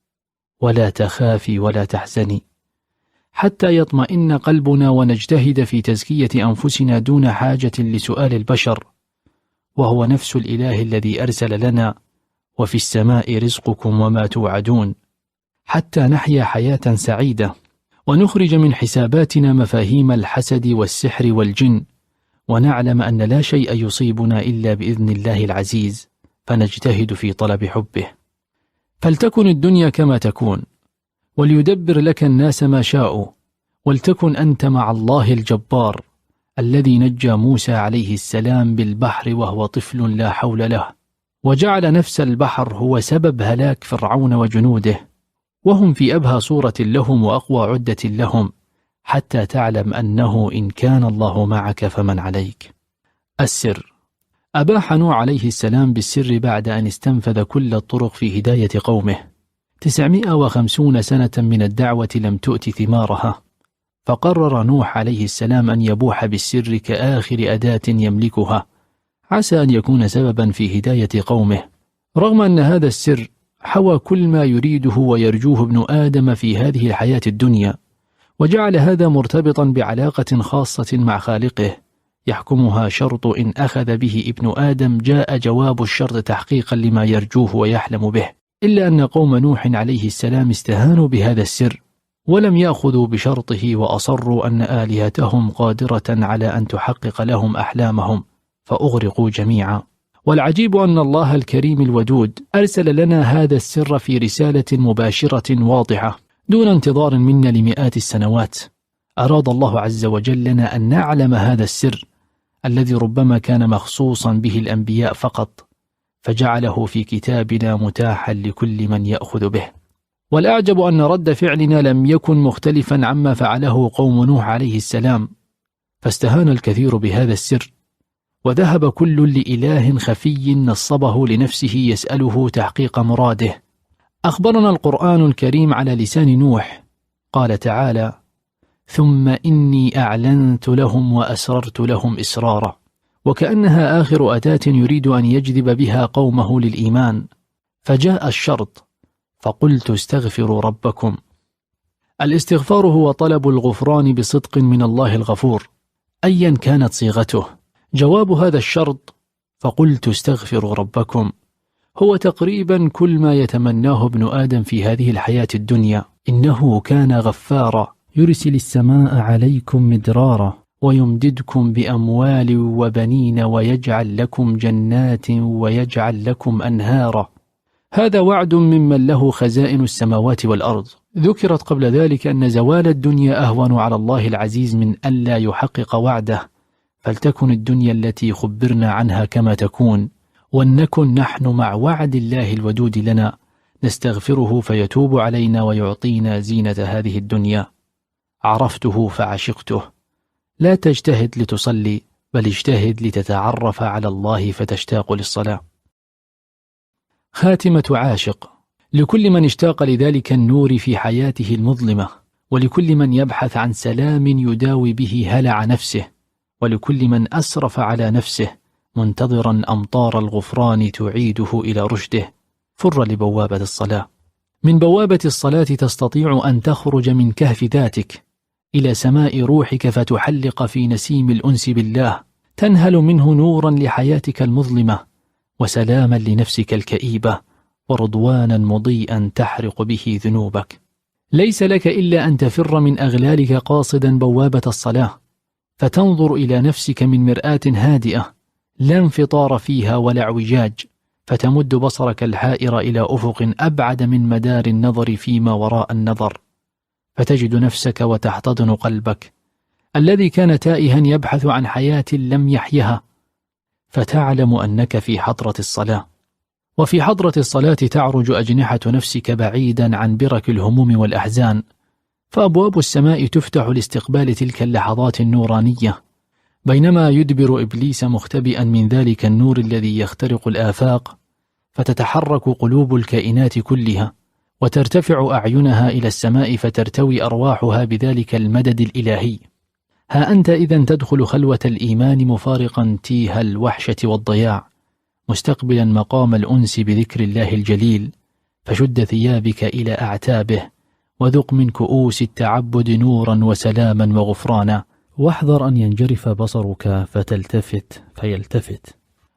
ولا تخافي ولا تحزني، حتى يطمئن قلبنا ونجتهد في تزكية أنفسنا دون حاجة لسؤال البشر. وهو نفس الإله الذي أرسل لنا: وفي السماء رزقكم وما توعدون، حتى نحيا حياة سعيدة، ونخرج من حساباتنا مفاهيم الحسد والسحر والجن، ونعلم أن لا شيء يصيبنا إلا بإذن الله العزيز، فنجتهد في طلب حبه. فلتكن الدنيا كما تكون، وليدبر لك الناس ما شاءوا، ولتكن أنت مع الله الجبار الذي نجى موسى عليه السلام بالبحر وهو طفل لا حول له، وجعل نفس البحر هو سبب هلاك فرعون وجنوده، وهم في أبهى صورة لهم وأقوى عدة لهم، حتى تعلم أنه إن كان الله معك فمن عليك. السر. أباح نوح عليه السلام بالسر بعد أن استنفذ كل الطرق في هداية قومه. 950 سنة من الدعوة لم تؤت ثمارها، فقرر نوح عليه السلام أن يبوح بالسر كآخر أداة يملكها، عسى أن يكون سببا في هداية قومه، رغم أن هذا السر حوى كل ما يريده ويرجوه ابن آدم في هذه الحياة الدنيا، وجعل هذا مرتبطا بعلاقة خاصة مع خالقه يحكمها شرط إن أخذ به ابن آدم جاء جواب الشرط تحقيقا لما يرجوه ويحلم به. إلا أن قوم نوح عليه السلام استهانوا بهذا السر ولم يأخذوا بشرطه، وأصروا أن آلهتهم قادرة على أن تحقق لهم أحلامهم، فأغرقوا جميعا. والعجيب أن الله الكريم الودود أرسل لنا هذا السر في رسالة مباشرة واضحة دون انتظار منا لمئات السنوات. أراد الله عز وجل لنا أن نعلم هذا السر الذي ربما كان مخصوصا به الأنبياء فقط، فجعله في كتابنا متاحا لكل من يأخذ به. والأعجب أن رد فعلنا لم يكن مختلفا عما فعله قوم نوح عليه السلام، فاستهان الكثير بهذا السر، وذهب كل لإله خفي نصبه لنفسه يسأله تحقيق مراده. أخبرنا القرآن الكريم على لسان نوح، قال تعالى: ثم إني أعلنت لهم وأسررت لهم إسرارا، وكأنها آخر أداة يريد أن يجذب بها قومه للإيمان. فجاء الشرط، فقلت استغفروا ربكم. الاستغفار هو طلب الغفران بصدق من الله الغفور أيا كانت صيغته. جواب هذا الشرط فقلت استغفروا ربكم هو تقريبا كل ما يتمناه ابن آدم في هذه الحياة الدنيا. إنه كان غفارا يرسل السماء عليكم مدرارا ويمددكم بأموال وبنين ويجعل لكم جنات ويجعل لكم أنهارا. هذا وعد ممن له خزائن السماوات والأرض. ذكرت قبل ذلك أن زوال الدنيا أهون على الله العزيز من ألا يحقق وعده، فلتكن الدنيا التي خبرنا عنها كما تكون، ولنكن نحن مع وعد الله الودود لنا نستغفره فيتوب علينا ويعطينا زينة هذه الدنيا. عرفته فعشقته. لا تجتهد لتصلي، بل اجتهد لتتعرف على الله فتشتاق للصلاة. خاتمة عاشق. لكل من اشتاق لذلك النور في حياته المظلمة، ولكل من يبحث عن سلام يداوي به هلع نفسه، ولكل من أسرف على نفسه منتظرا أمطار الغفران تعيده إلى رشده، فر لبوابة الصلاة. من بوابة الصلاة تستطيع أن تخرج من كهف ذاتك إلى سماء روحك فتحلق في نسيم الأنس بالله، تنهل منه نورا لحياتك المظلمة، وسلاما لنفسك الكئيبة، ورضوانا مضيئا تحرق به ذنوبك. ليس لك إلا أن تفر من أغلالك قاصدا بوابة الصلاة، فتنظر إلى نفسك من مرآة هادئة لا انفطار فيها ولا اعوجاج، فتمد بصرك الحائر إلى أفق أبعد من مدار النظر فيما وراء النظر، فتجد نفسك وتحتضن قلبك الذي كان تائها يبحث عن حياة لم يحيها، فتعلم أنك في حضرة الصلاة. وفي حضرة الصلاة تعرج أجنحة نفسك بعيدا عن برك الهموم والأحزان، فأبواب السماء تفتح لاستقبال تلك اللحظات النورانية، بينما يدبر إبليس مختبئا من ذلك النور الذي يخترق الآفاق، فتتحرك قلوب الكائنات كلها، وترتفع أعينها إلى السماء فترتوي أرواحها بذلك المدد الإلهي. ها أنت إذن تدخل خلوة الإيمان مفارقا تيه الوحشة والضياع، مستقبلا مقام الأنس بذكر الله الجليل، فشد ثيابك إلى أعتابه، وذق من كؤوس التعبد نورا وسلاما وغفرانا، واحذر أن ينجرف بصرك فتلتفت فيلتفت.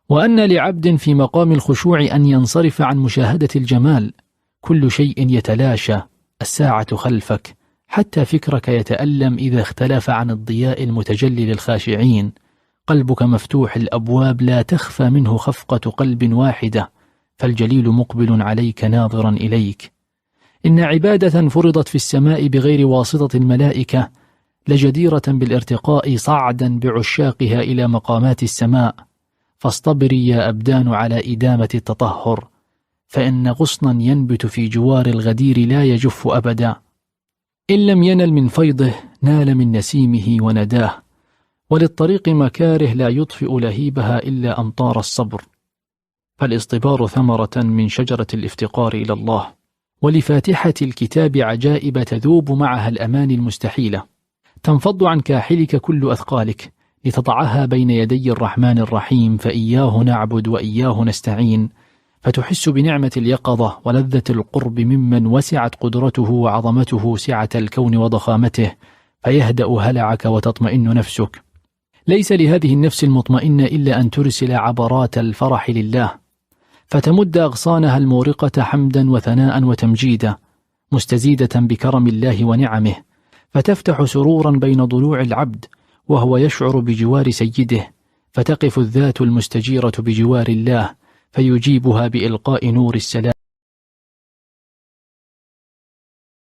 وأن لعبد في مقام الخشوع أن ينصرف عن مشاهدة الجمال، كل شيء يتلاشى، الساعة خلفك، حتى فكرك يتألم إذا اختلف عن الضياء المتجلي للخاشعين. قلبك مفتوح الأبواب لا تخفى منه خفقة قلب واحدة، فالجليل مقبل عليك ناظرا إليك. إن عبادة فرضت في السماء بغير واسطة الملائكة لجديرة بالارتقاء صعدا بعشاقها إلى مقامات السماء، فاصطبري يا أبدان على إدامة التطهر، فإن غصنا ينبت في جوار الغدير لا يجف أبدا، إن لم ينل من فيضه نال من نسيمه ونداه، وللطريق مكاره لا يطفئ لهيبها إلا أمطار الصبر، فالاصطبار ثمرة من شجرة الافتقار إلى الله. ولفاتحة الكتاب عجائب تذوب معها الأماني المستحيلة، تنفض عن كاحلك كل أثقالك لتضعها بين يدي الرحمن الرحيم، فإياه نعبد وإياه نستعين، فتحس بنعمة اليقظة ولذة القرب ممن وسعت قدرته وعظمته سعة الكون وضخامته، فيهدأ هلعك وتطمئن نفسك. ليس لهذه النفس المطمئنة إلا أن ترسل عبرات الفرح لله، فتمد أغصانها المورقة حمدا وثناء وتمجيدا، مستزيدة بكرم الله ونعمه، فتفتح سرورا بين ضلوع العبد وهو يشعر بجوار سيده، فتقف الذات المستجيرة بجوار الله فيجيبها بإلقاء نور السلام